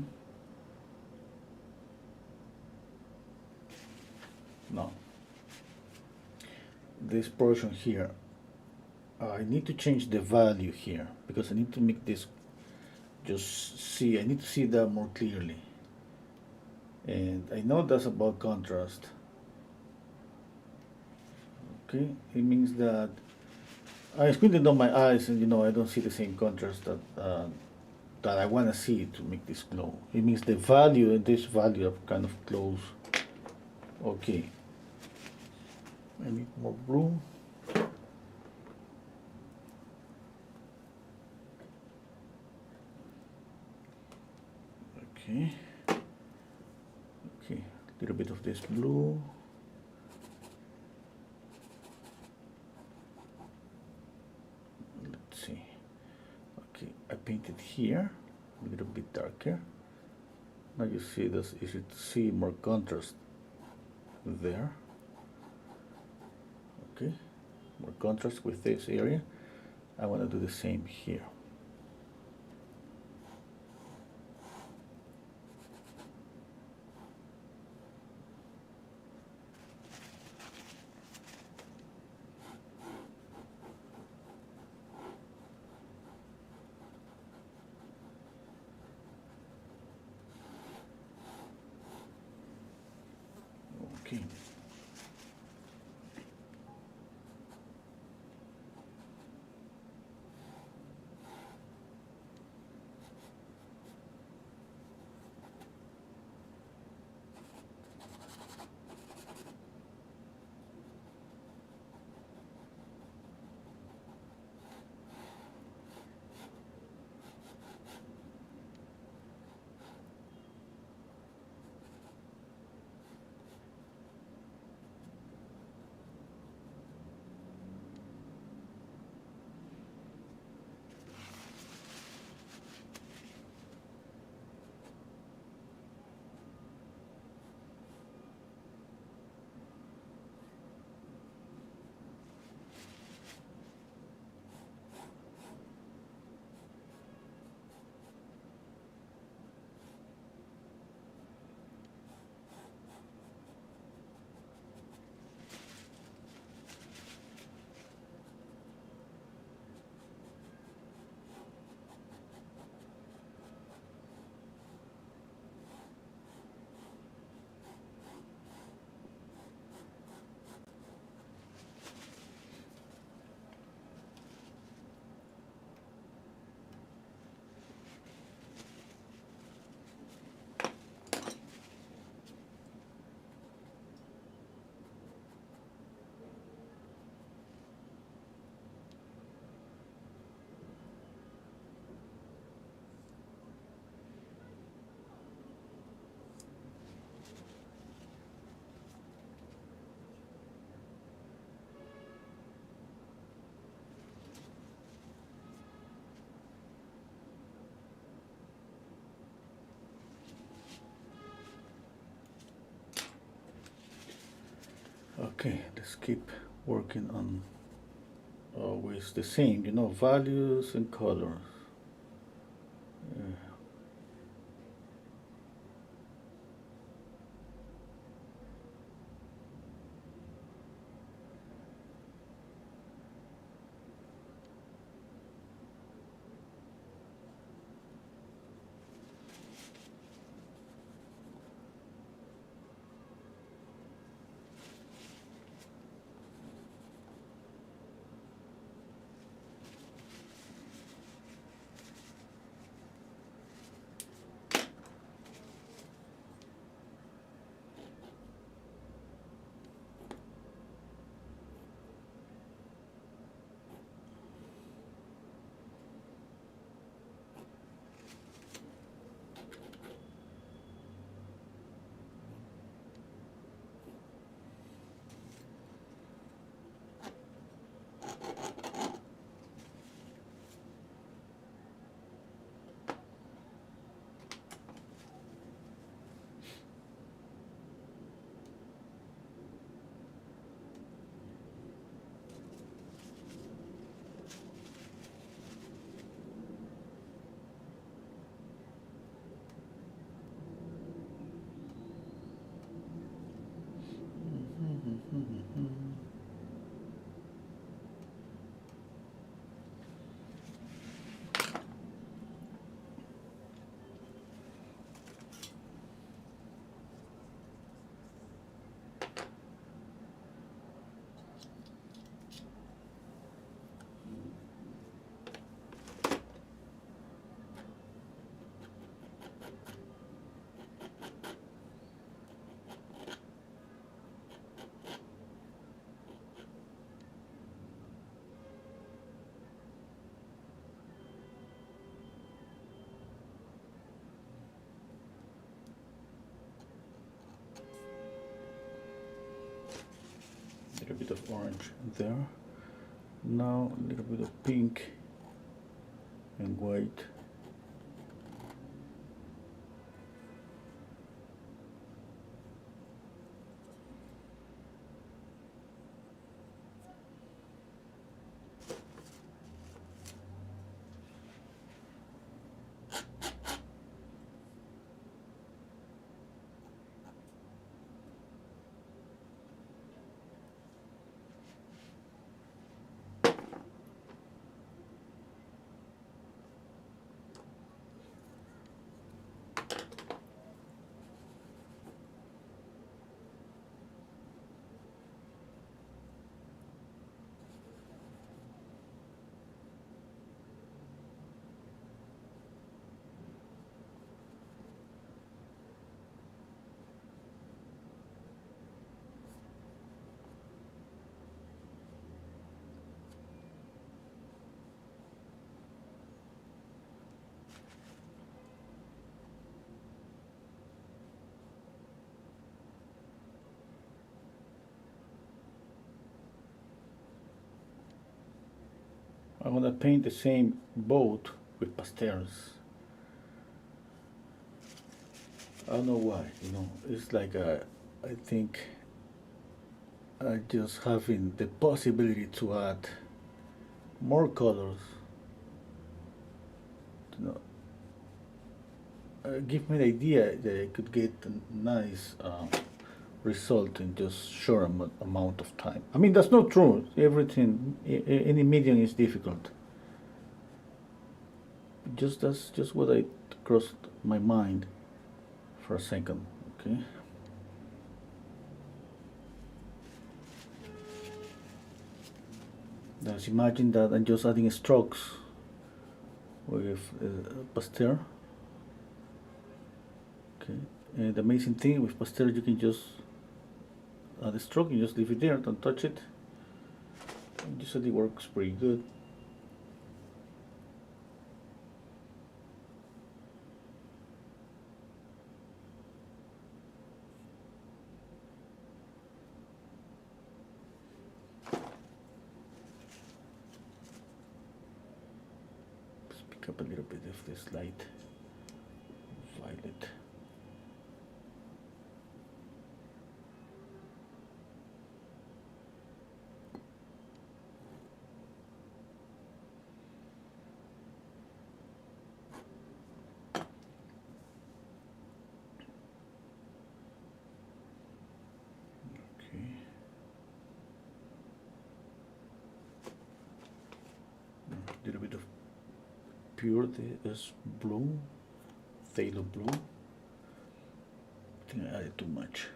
Now this portion here, I need to change the value here because I need to make this I need to see that more clearly, and I know that's about contrast. Okay, it means that I squinted on my eyes and I don't see the same contrast that I want to see to make this glow. It means the value and this value are kind of close. Okay, I need more blue. Okay, okay, a little bit of this blue. Let's see. Okay, I painted here a little bit darker. Now you see this, you should see more contrast there. Okay, more contrast with this area. I want to do the same here. Okay. Okay, let's keep working on always the same, values and colors. bit of orange there. Now a little bit of pink and white. I'm gonna paint the same boat with pastels. I don't know why, it's like I think just having the possibility to add more colors, you know, give me the idea that I could get a nice result in just short amount of time. I mean, that's not true. Everything, any medium is difficult. That's just what I crossed my mind for a second. Okay. Now imagine that I'm just adding strokes with pastel. Okay. And the amazing thing with pastel, you can just add a stroke, you just leave it there, don't touch it. And usually works pretty good. Pick up a little bit of this light violet. Okay. A little bit of pure this blue, phthalo blue. I think I added too much.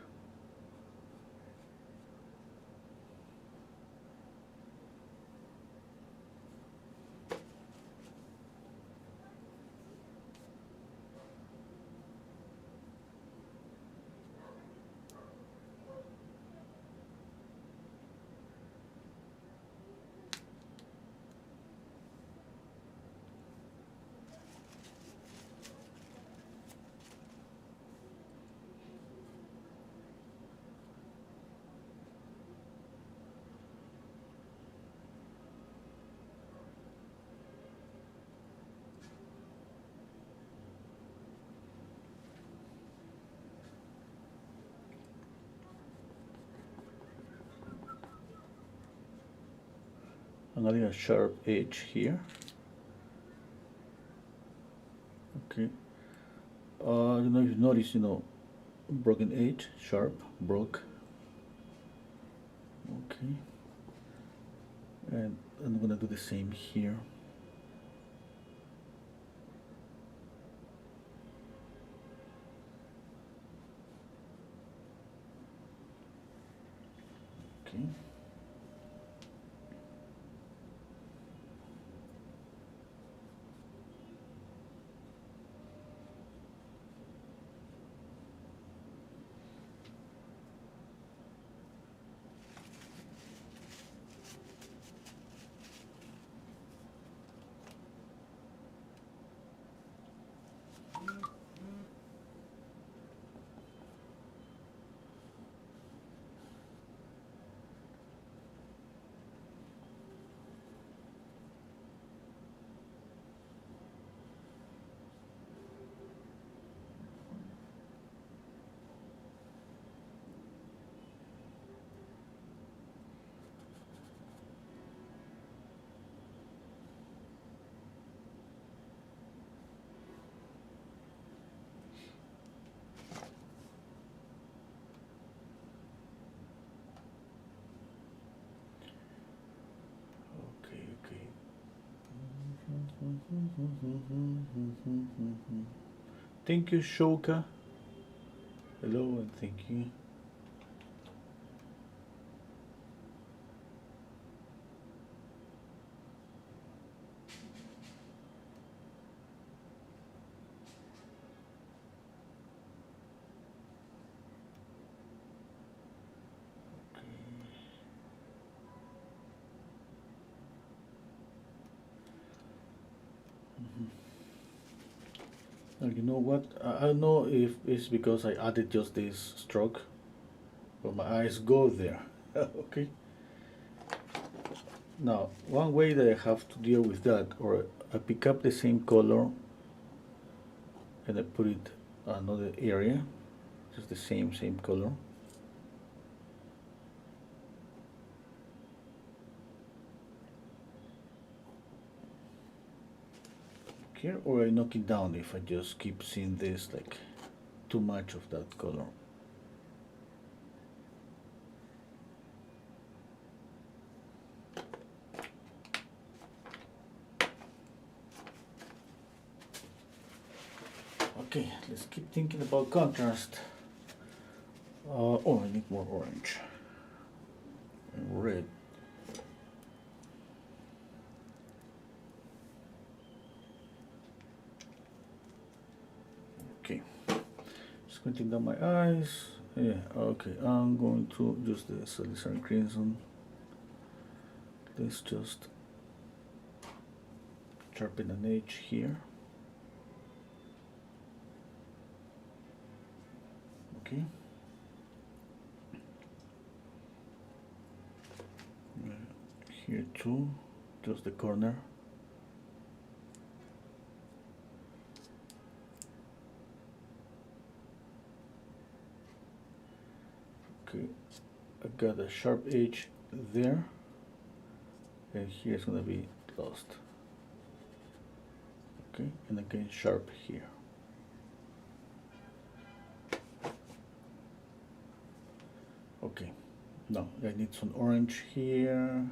I'm adding a sharp edge here. Okay. I don't know if you notice, broken edge, sharp, broke. Okay. And I'm gonna do the same here. Okay. Thank you, Shoka. Hello and thank you. Now, you know what? I don't know if it's because I added just this stroke, but my eyes go there. Okay. Now, one way that I have to deal with that, or I pick up the same color and I put it another area, just the same color. Here, or I knock it down if I just keep seeing this like too much of that color. Okay, let's keep thinking about contrast. Oh, I need more orange and red. Okay, squinting down my eyes. Yeah, okay, I'm going to use the Salisbury Crimson. Let's just sharpen an edge here. Okay. Here too, just the corner. Okay, I got a sharp edge there, and here's gonna be lost. Okay, and again sharp here. Okay, now I need some orange here.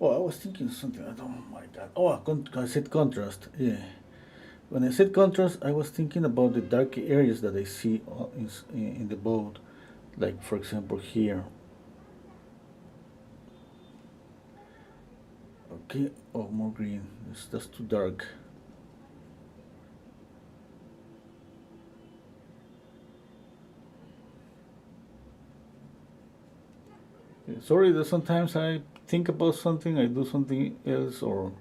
Oh, I was thinking something. Oh my god. Oh, I said contrast. Yeah. When I said contrast, I was thinking about the dark areas that I see in the boat. Like, for example, here. Okay. Oh, more green. That's too dark. Yeah, sorry that sometimes I think about something, I do something else, or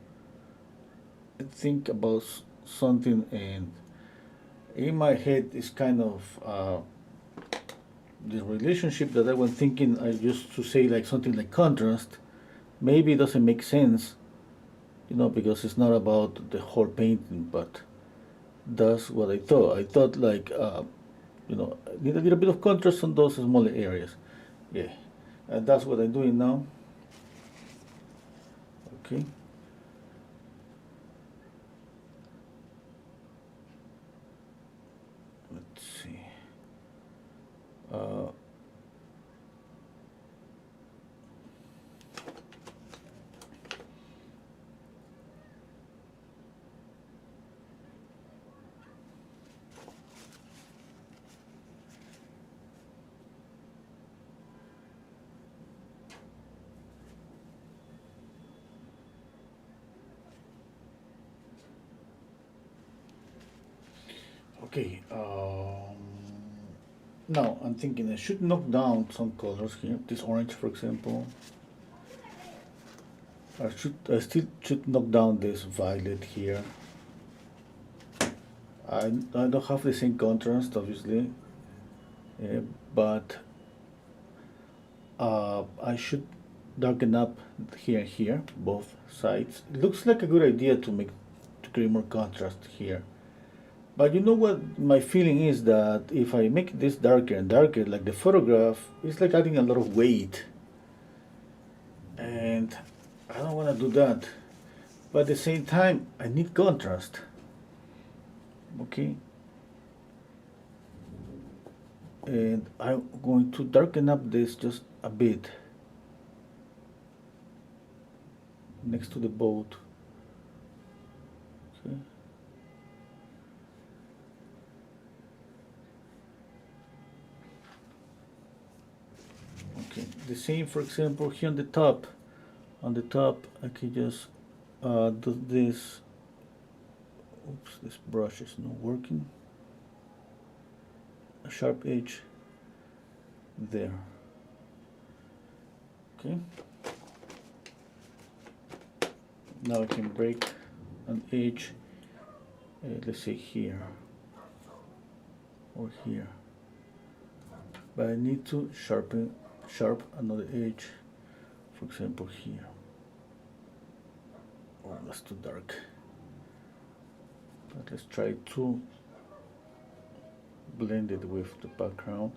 I think about something, and in my head is kind of the relationship that I was thinking. I used to say like something like contrast. Maybe it doesn't make sense, because it's not about the whole painting, but that's what I thought. I thought like, I need a little bit of contrast on those smaller areas. Yeah, and that's what I'm doing now. Okay. Let's see. Uh, okay. Now I'm thinking I should knock down some colors here. This orange, for example. I still should knock down this violet here. I don't have the same contrast, obviously, but I should darken up here and here, both sides. It looks like a good idea to create more contrast here. But you know what my feeling is, that if I make this darker and darker, like the photograph, it's like adding a lot of weight. And I don't want to do that. But at the same time, I need contrast. Okay? And I'm going to darken up this just a bit next to the boat. Okay. the same, for example, here on the top. On the top, I can just do this. Oops, this brush is not working. A sharp edge there. Okay. Now I can break an edge, let's say here or here, but I need to sharp another edge, for example here. Oh, that's too dark. But let's try to blend it with the background.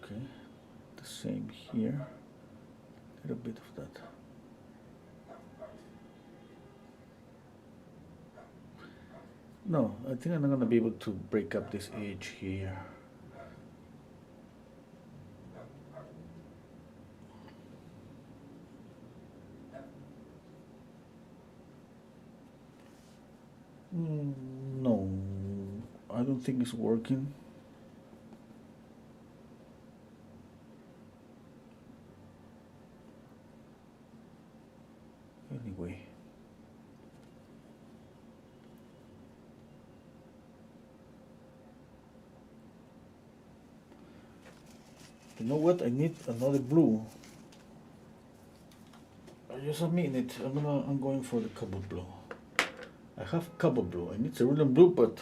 Okay, the same here, a little bit of that. No, I think I'm not gonna be able to break up this edge here. No, I don't think it's working. Anyway. You know what? I need another blue. Just a minute. I'm going for the cobalt blue. I have cobalt blue. I need cerulean blue, but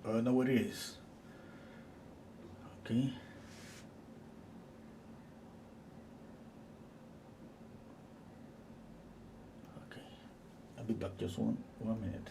I don't know what it is. Okay. Okay. I'll be back just one minute.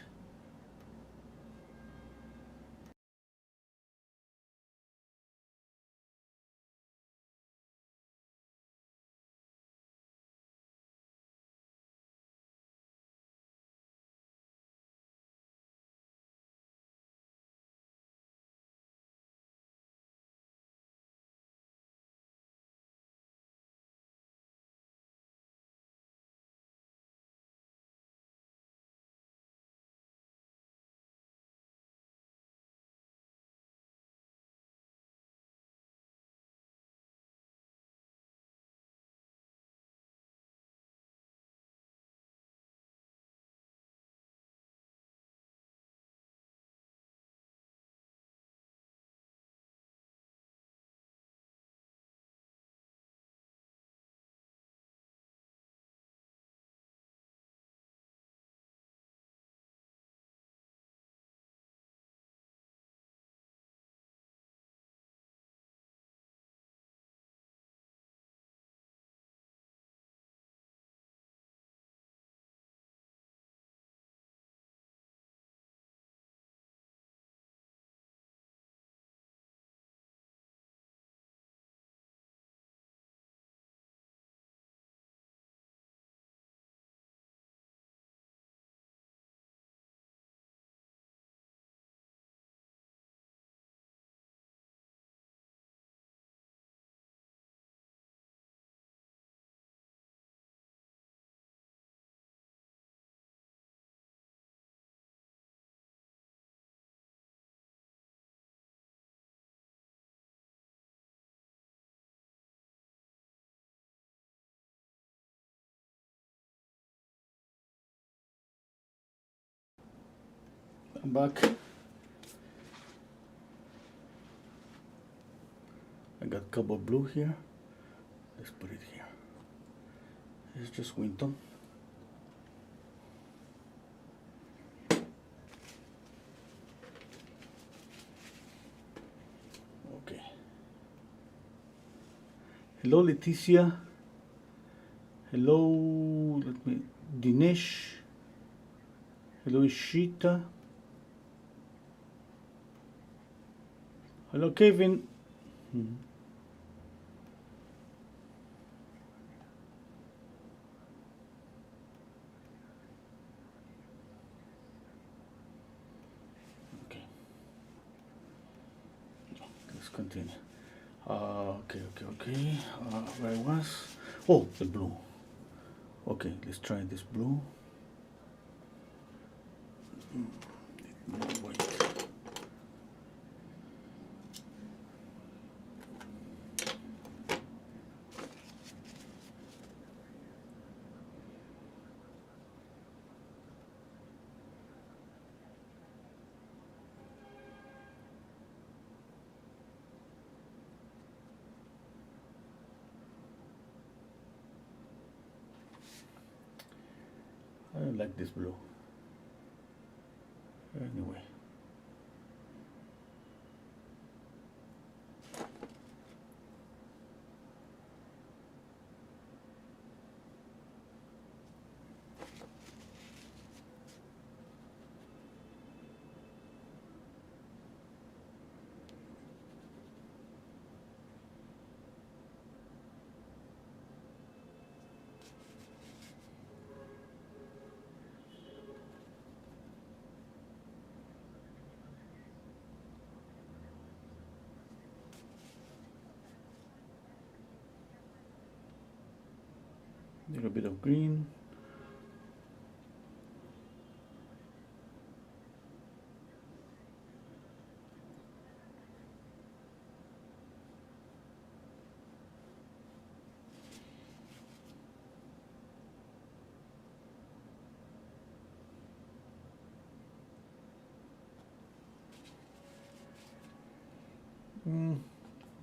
I'm back. I got cobalt blue here. Let's put it here. It's just Winton. Okay. Hello, Leticia. Hello, Dinesh. Hello, Ishita. Hello, Kevin. Okay. Let's continue. Okay. Where I was? Oh, the blue. Okay, let's try this blue. White. I like this blue. Anyway. A little bit of green.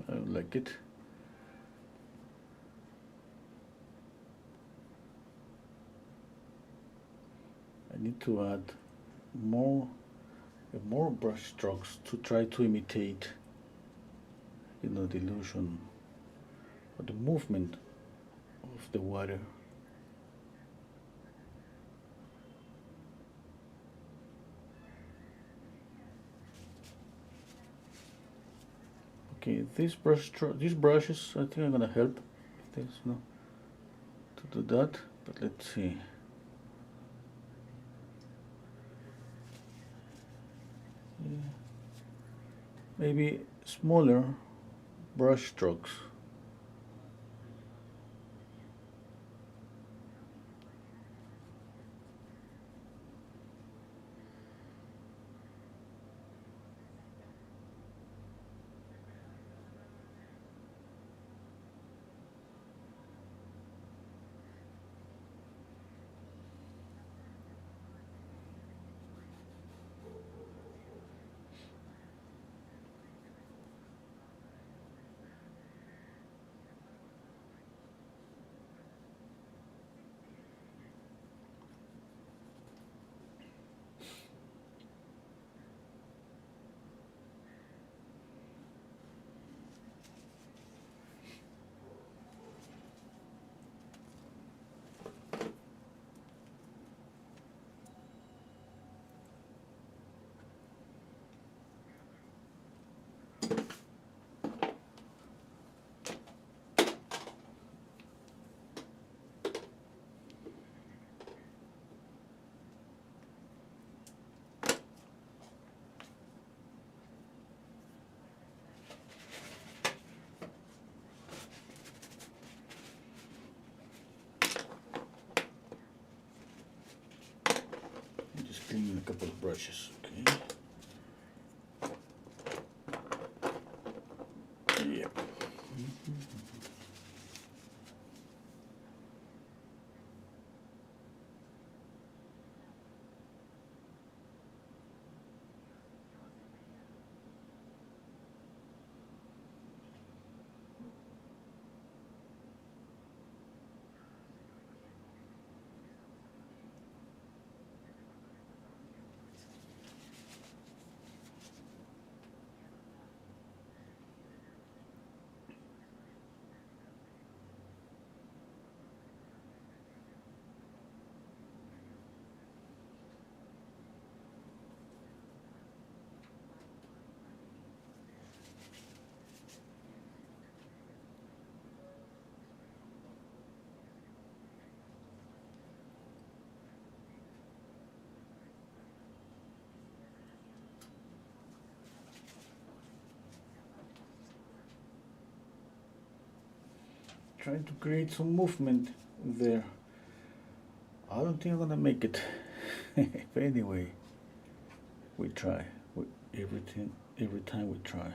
I like it. I need to add more brush strokes to try to imitate, the illusion or the movement of the water. Okay, these brushes, I think, are gonna help. There's no to do that, but let's see. Yeah. Maybe smaller brush strokes. Just cleaning a couple of brushes. Okay. Yep. Trying to create some movement there. I don't think I'm gonna make it. But anyway, we try. Every time we try.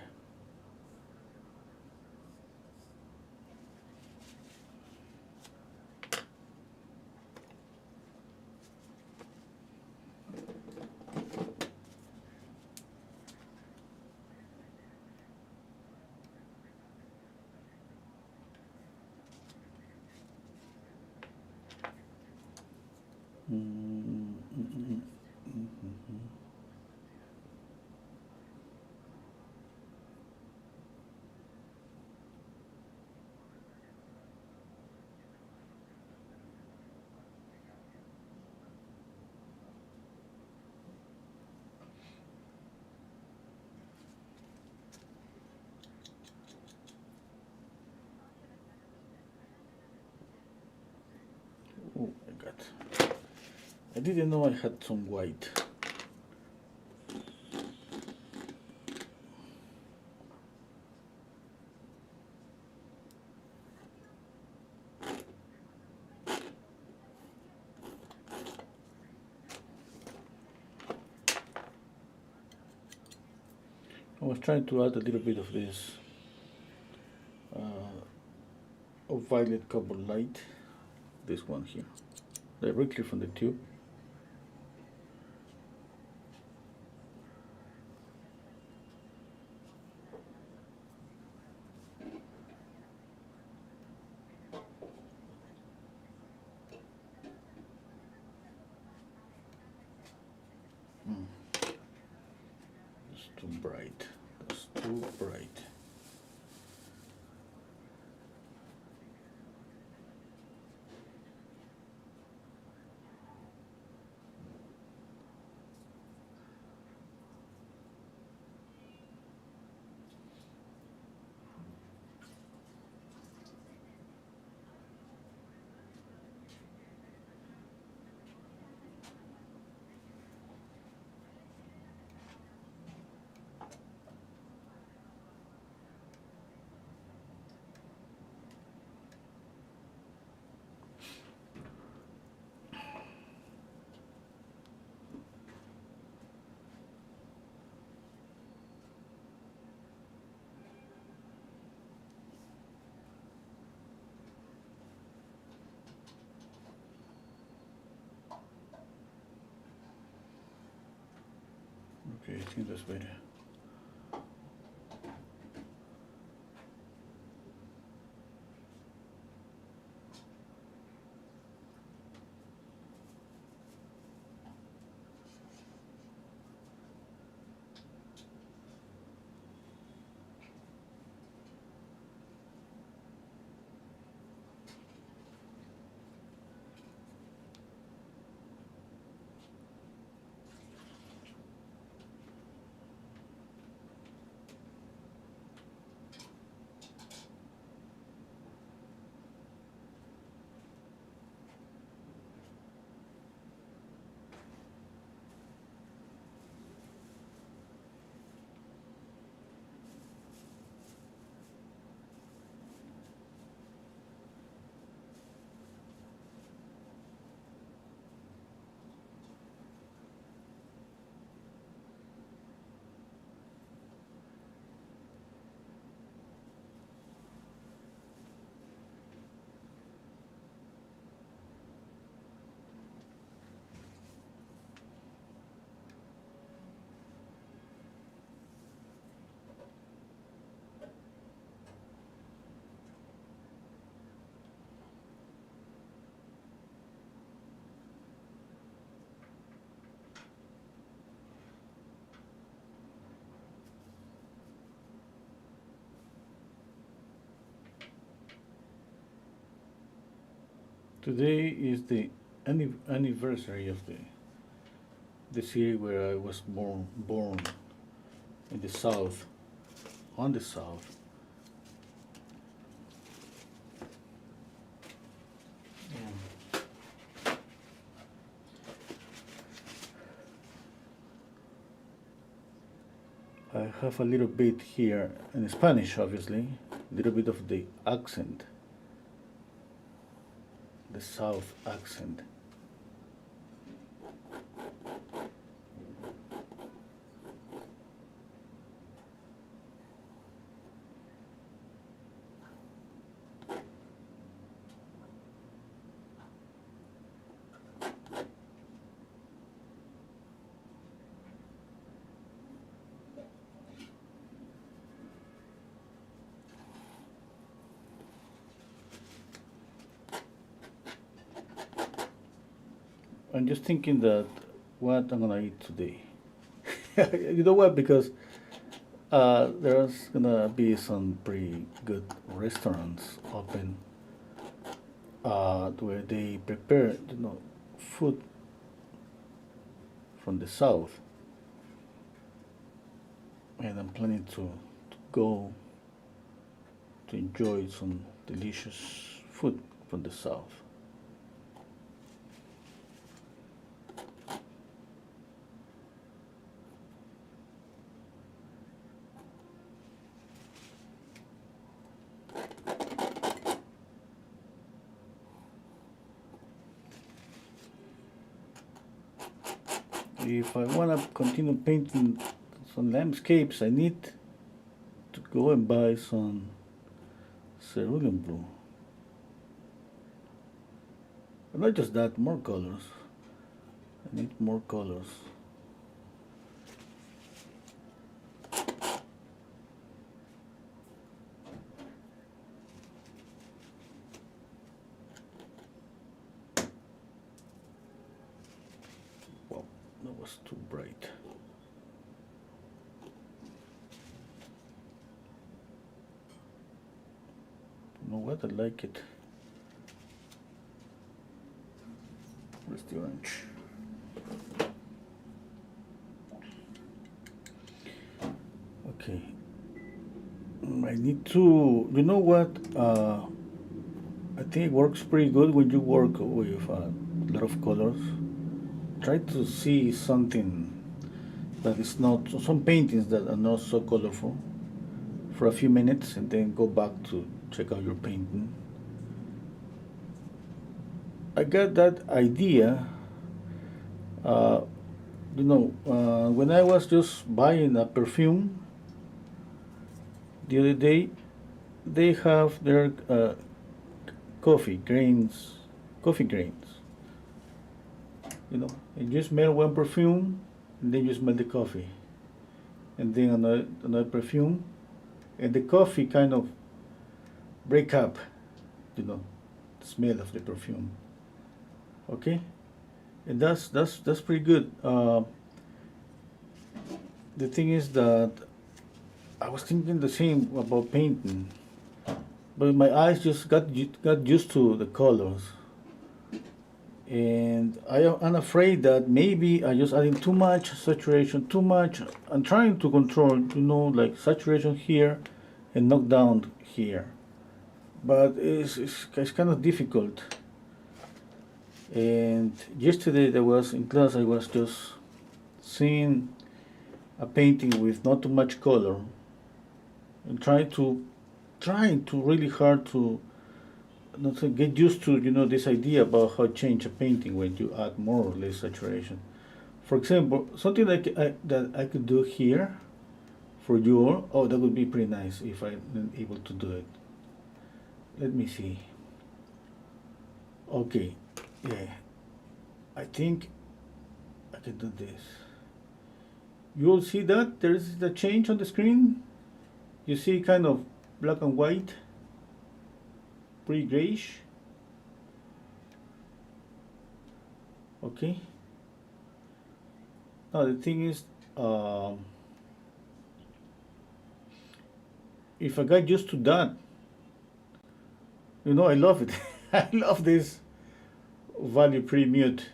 Oh my god. I didn't know I had some white. I was trying to add a little bit of this of violet copper light, this one here, directly from the tube. It's too bright. That's too bright. Okay, I think that's better. Today is the anniversary of the city where I was born in the south, on the south. I have a little bit here in Spanish, obviously, a little bit of the accent, the south accent. I'm just thinking that what I'm gonna eat today. You know what? Because there's gonna be some pretty good restaurants open where they prepare, food from the south, and I'm planning to go to enjoy some delicious food from the south. If I want to continue painting some landscapes, I need to go and buy some cerulean blue. But not just that, more colors. I need more colors. Well, that was too bright. You know what? I like it. Where's the orange? Okay. I need to, you know what? I think it works pretty good when you work with a lot of colors. Try to see something that is not, some paintings that are not so colorful for a few minutes and then go back to check out your painting. I got that idea, when I was just buying a perfume the other day. They have their coffee grains, and you smell one perfume, and then you smell the coffee, and then another perfume, and the coffee kind of break up, the smell of the perfume. Okay, and that's pretty good. The thing is that I was thinking the same about painting, but my eyes just got used to the colors, and I'm afraid that maybe I just adding too much saturation, too much. I'm trying to control, like saturation here, and knock down here, but it's kind of difficult. And yesterday I was in class. I was just seeing a painting with not too much color, and trying to really hard to not to get used to this idea about how to change a painting when you add more or less saturation. For example, something like that I could do here for you all. Oh, that would be pretty nice if I'm able to do it. Let me see. Okay, yeah, I think I can do this. You will see that there is the change on the screen. You see kind of black and white, pretty grayish. Okay. Now the thing is, if I got used to that, I love it. I love this value pre-mute.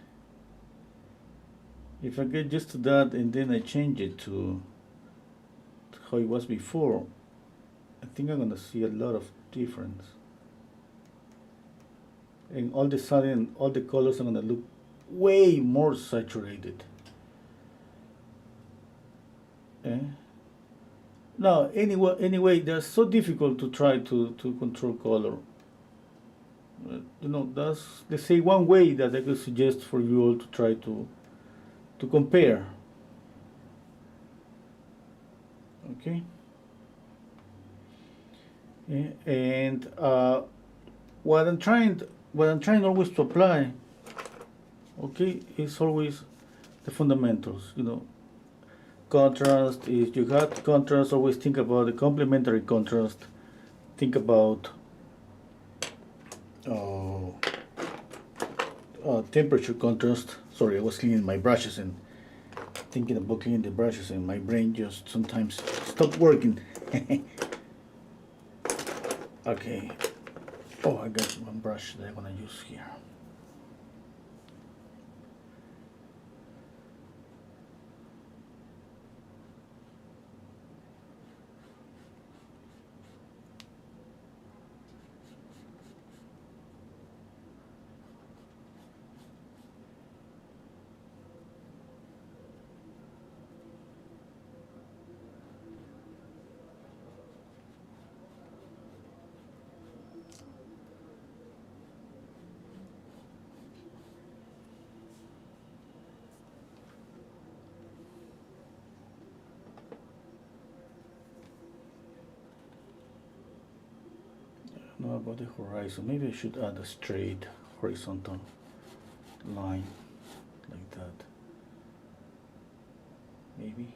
If I get used to that and then I change it to how it was before, I think I'm gonna see a lot of difference. And all of a sudden, all the colors are gonna look way more saturated. Eh? Now, anyway, they're so difficult to try to control color. That's, let's say, one way that I could suggest for you all to try to compare. Okay. Yeah, and what I'm trying always to apply, okay, is always the fundamentals. Contrast is, you got contrast. Always think about the complementary contrast. Think about temperature contrast. Sorry, I was cleaning my brushes and thinking about cleaning the brushes, and my brain just sometimes stopped working. Okay. Oh, I got one brush that I'm gonna use here. Know about the horizon. Maybe I should add a straight horizontal line like that. Maybe.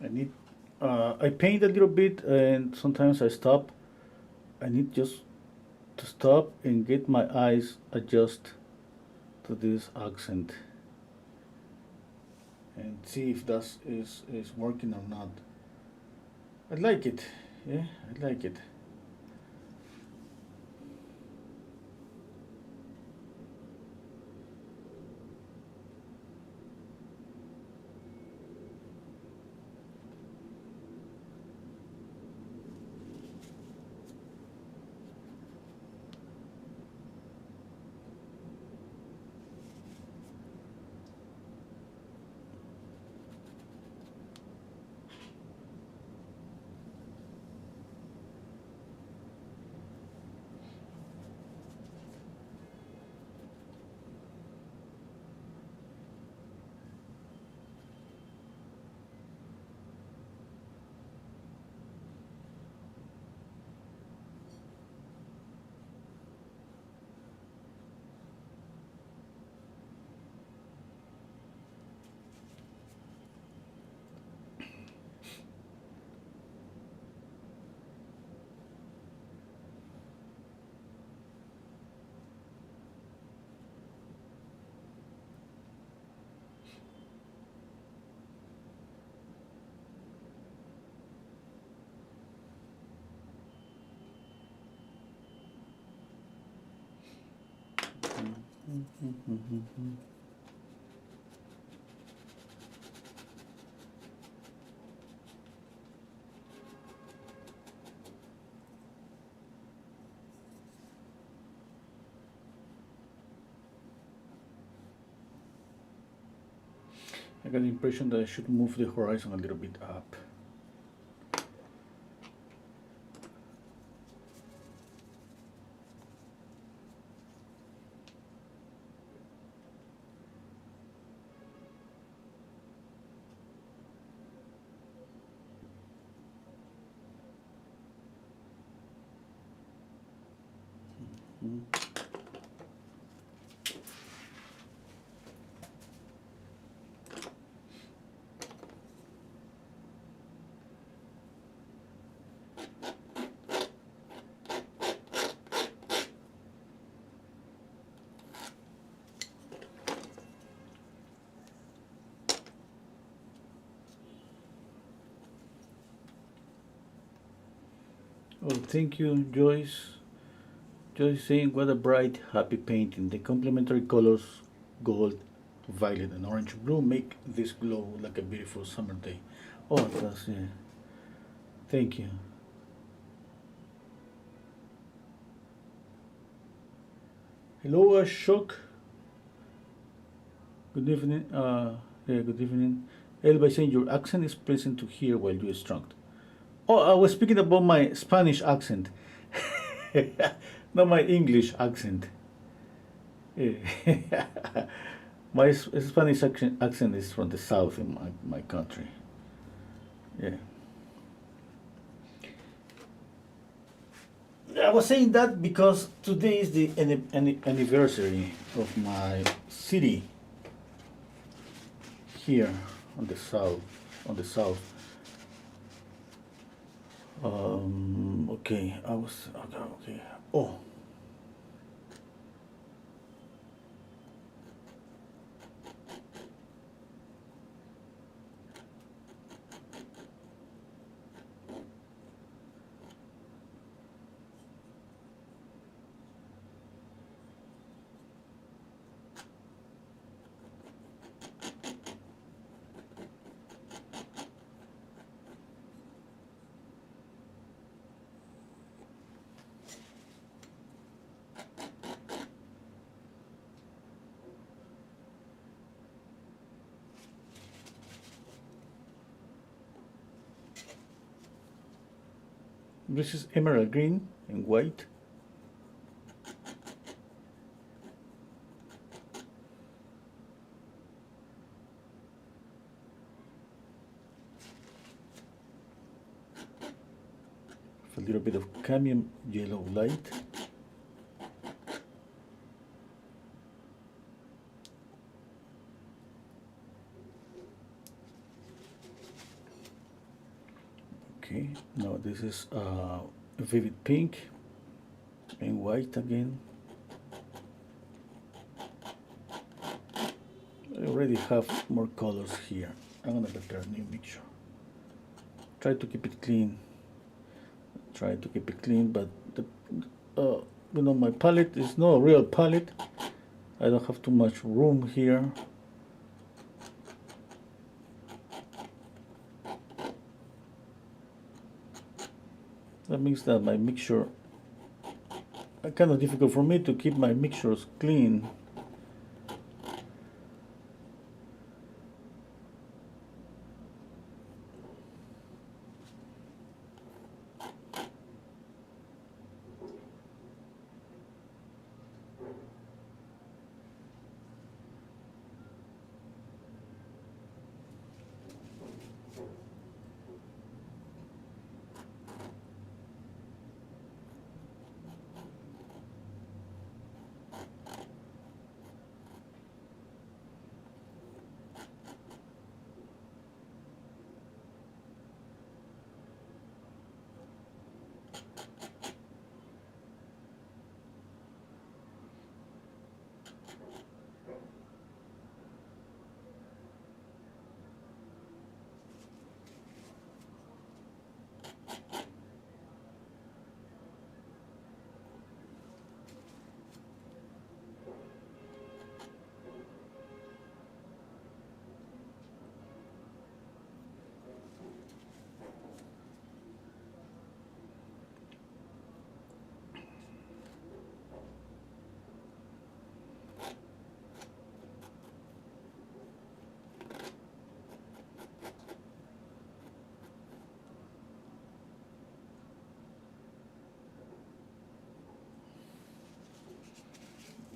I need. I paint a little bit, and sometimes I stop. I need just to stop and get my eyes adjust to this accent and see if that is working or not. I like it. Yeah, I like it. I got the impression that I should move the horizon a little bit up. Oh, thank you, Joyce. Joyce saying, what a bright, happy painting. The complementary colors, gold, violet, and orange blue, make this glow like a beautiful summer day. Oh, that's yeah. Thank you. Hello, Ashok. Good evening. Yeah, good evening. Elba saying your accent is pleasant to hear while you instruct. Oh, I was speaking about my Spanish accent, not my English accent. My Spanish accent is from the south in my country. Yeah. I was saying that because today is the anniversary of my city here on the south. On the south. Okay, I was okay. Okay. Oh, this is emerald green and white. A little bit of cadmium yellow light. Okay, now this is vivid pink and white again. I already have more colors here. I'm gonna prepare a new mixture. Try to keep it clean. Try to keep it clean, but the, my palette is not a real palette. I don't have too much room here. That means that my mixture, it's kind of difficult for me to keep my mixtures clean.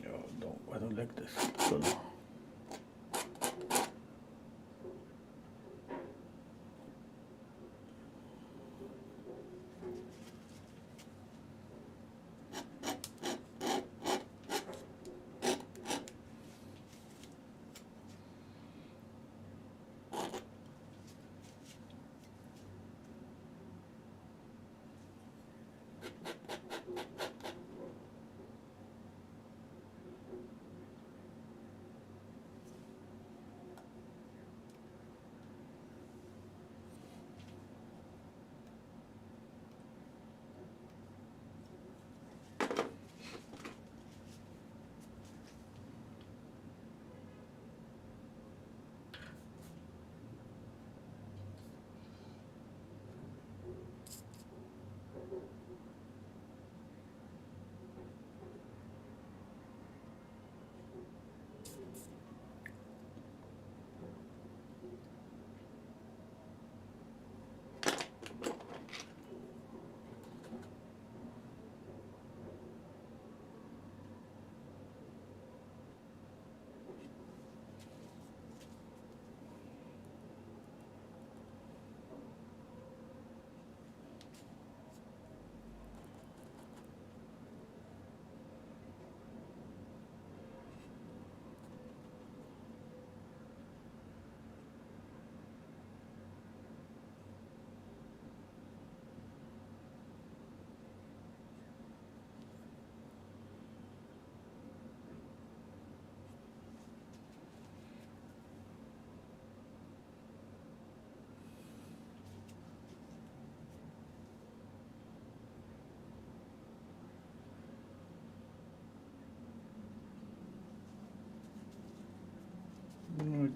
Oh, no, I don't like this color.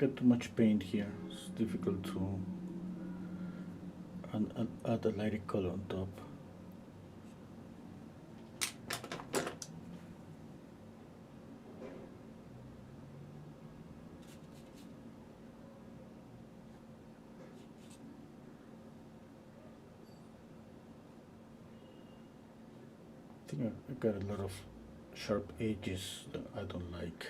got too much paint here. It's difficult to add a lighter color on top. I think I got a lot of sharp edges that I don't like.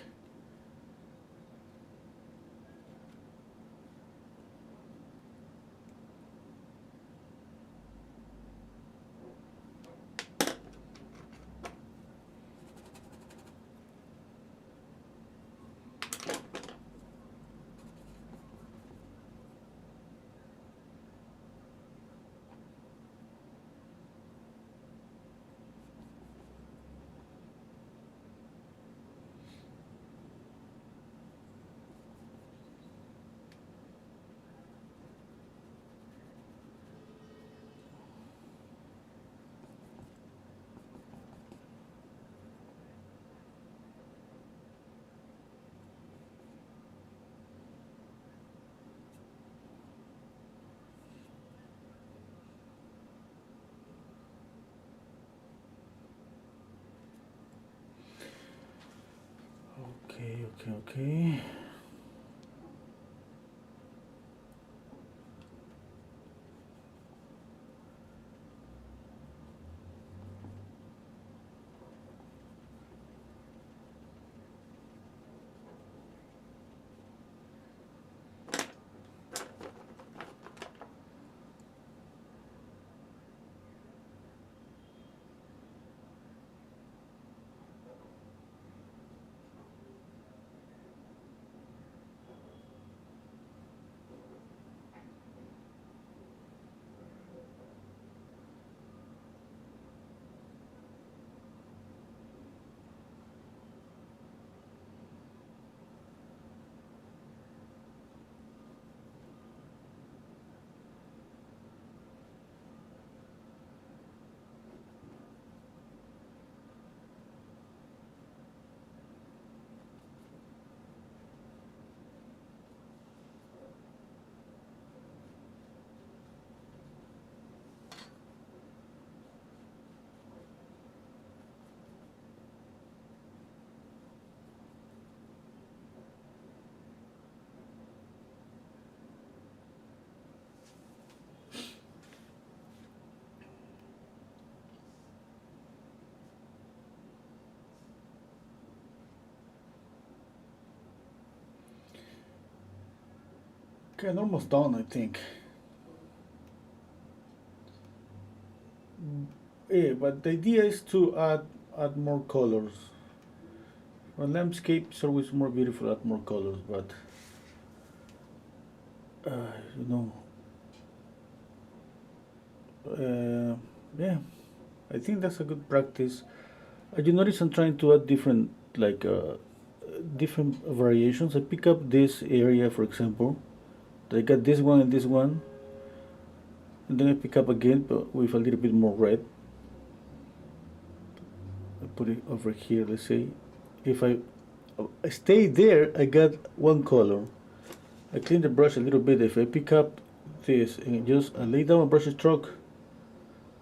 Okay. Okay, I'm almost done, I think. Yeah, but the idea is to add more colors. A landscape is always more beautiful at more colors, but you know, yeah, I think that's a good practice. You notice I'm trying to add different variations. I pick up this area, for example. I got this one and this one, and then I pick up again, but with a little bit more red. I put it over here. Let's say, if I stay there, I got one color. I clean the brush a little bit. If I pick up this and just lay down a brush stroke,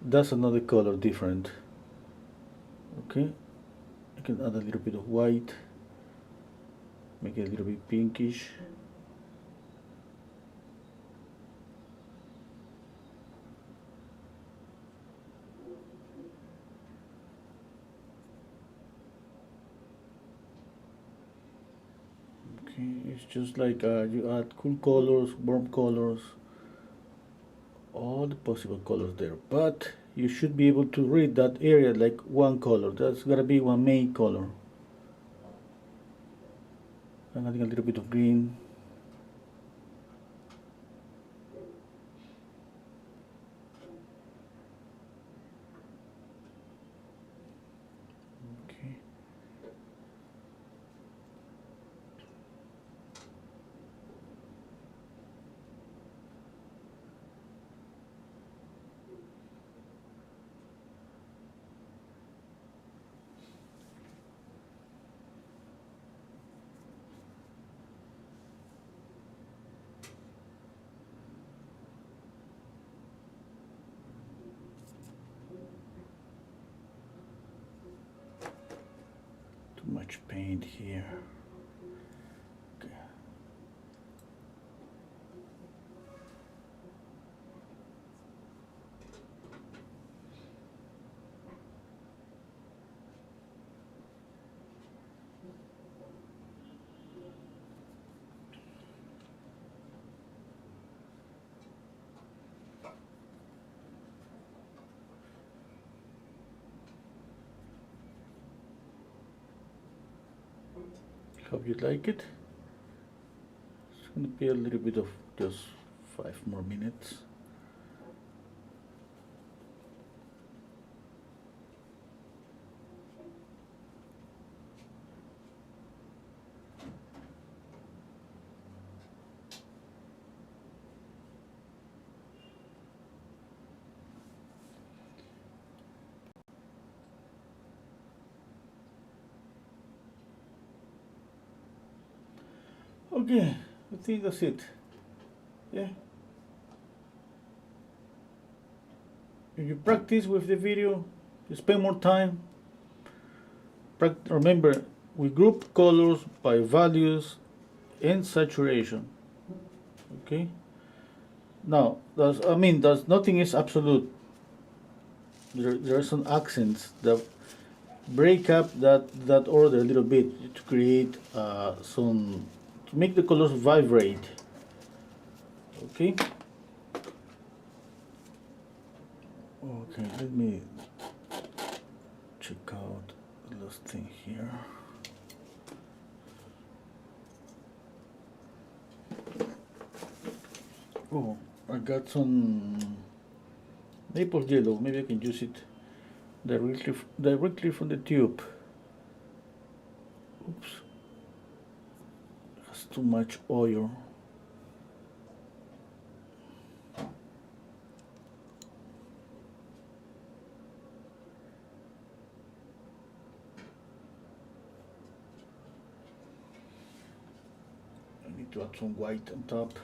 that's another color different. Okay, I can add a little bit of white, make it a little bit pinkish. Okay, it's just like you add cool colors, warm colors, all the possible colors there, but you should be able to read that area like one color. That's gotta be one main color. I'm adding a little bit of green. Okay. much paint here. Okay. Hope you like it. It's going to be a little bit of just 5 more minutes. Okay, I think that's it. Yeah. If you practice with the video, you spend more time. Remember, we group colors by values and saturation. Okay. Now, there's nothing is absolute. There are some accents that break up that order a little bit to create to make the colors vibrate. Okay. Okay, let me check out the last thing here. Oh, I got some maple yellow. Maybe I can use it directly from the tube. Oops. It has too much oil. I need to add some white on top.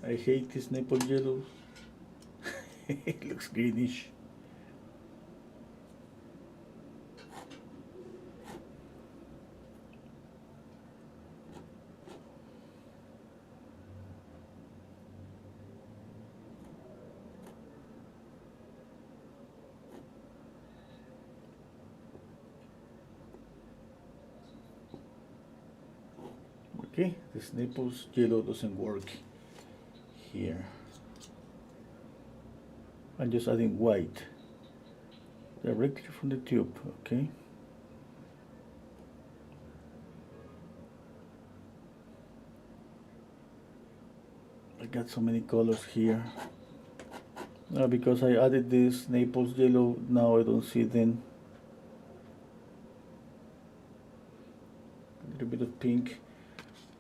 I hate this maple yellow. It looks greenish. Okay, this Naples yellow doesn't work here. I'm just adding white directly from the tube, okay? I got so many colors here. Because I added this Naples yellow, now I don't see them. A little bit of pink.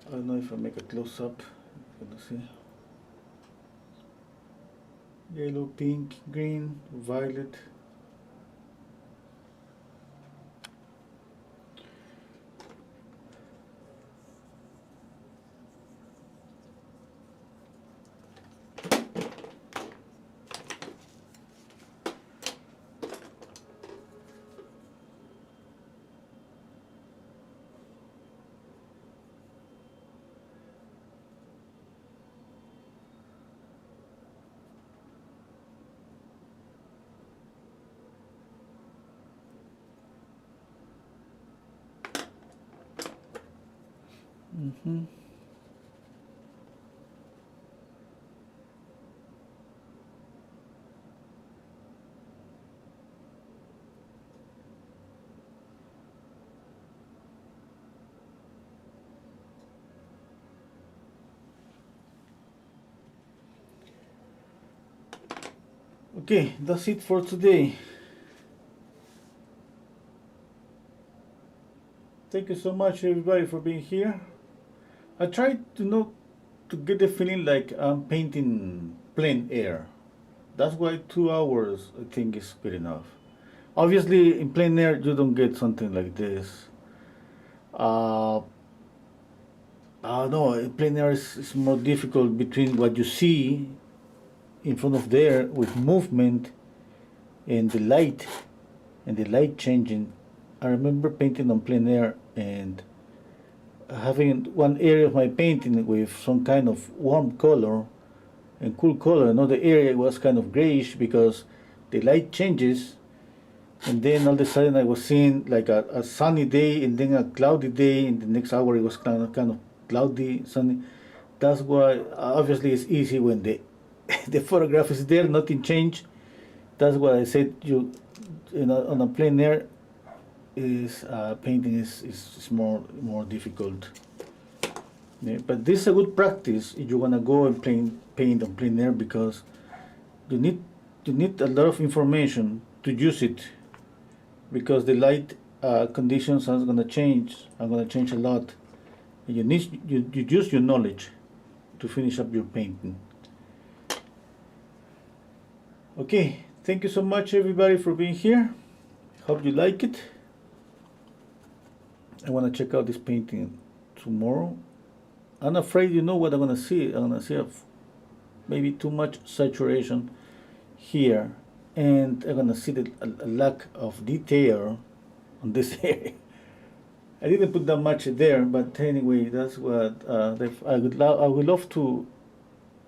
I don't know if I make a close up. Gonna see. Yellow, pink, green, violet. Okay, that's it for today. Thank you so much everybody for being here. I tried to get the feeling like I'm painting plein air. That's why 2 hours I think is good enough. Obviously in plein air you don't get something like this. No, in plein air is more difficult between what you see in front of there with movement and the light changing. I remember painting on plein air and having one area of my painting with some kind of warm color and cool color. Another area was kind of grayish because the light changes, and then all of a sudden I was seeing like a sunny day and then a cloudy day, and the next hour it was kind of cloudy, sunny. That's why obviously it's easy when the the photograph is there, nothing changed. That's why I said on a plein air is painting is more difficult. Yeah, but this is a good practice if you wanna go and paint on plein air, because you need a lot of information to use it, because the light conditions are gonna change a lot. You use your knowledge to finish up your painting. Okay, thank you so much everybody for being here. Hope you like it. I want to check out this painting tomorrow. I'm afraid you know what I'm gonna see. I'm gonna see maybe too much saturation here, and I'm gonna see a lack of detail on this area. I didn't put that much there, but anyway, that's what I would love to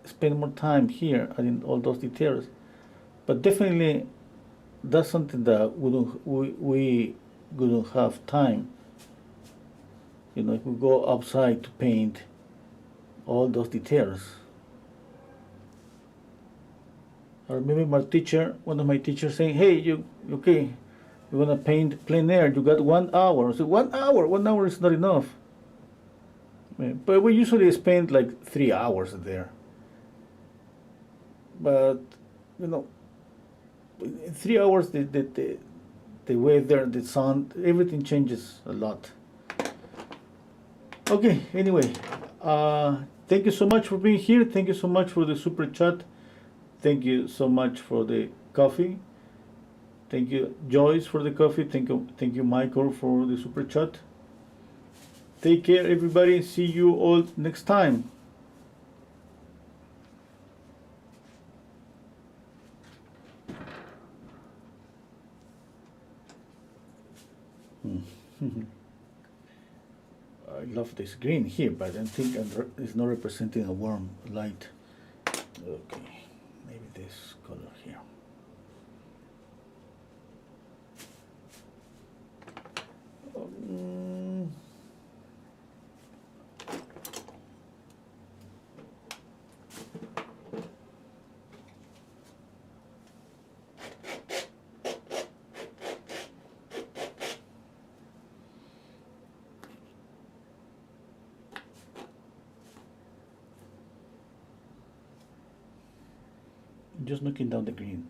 spend more time here adding all those details. But definitely, that's something that we wouldn't have time. If we go outside to paint all those details. I remember one of my teachers saying, "Hey, you okay? You're gonna paint plein air. You got 1 hour." I said, 1 hour? 1 hour is not enough. But we usually spend like 3 hours there. But in 3 hours, the weather, the sun, everything changes a lot. Okay. Anyway, thank you so much for being here. Thank you so much for the super chat. Thank you so much for the coffee. Thank you, Joyce, for the coffee. Thank you, Michael, for the super chat. Take care, everybody. See you all next time. I love this green here, but I think it's not representing a warm light. Okay, maybe this color here. Just knocking down the green,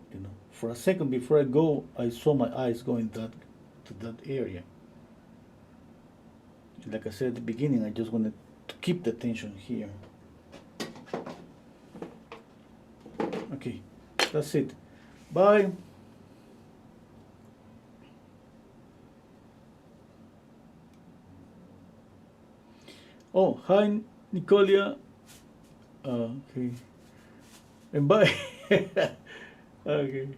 For a second before I go, I saw my eyes going to that area. Like I said at the beginning, I just wanted to keep the tension here. Okay, that's it. Bye. Oh, hi, Nicolia. Okay. And bye. Okay.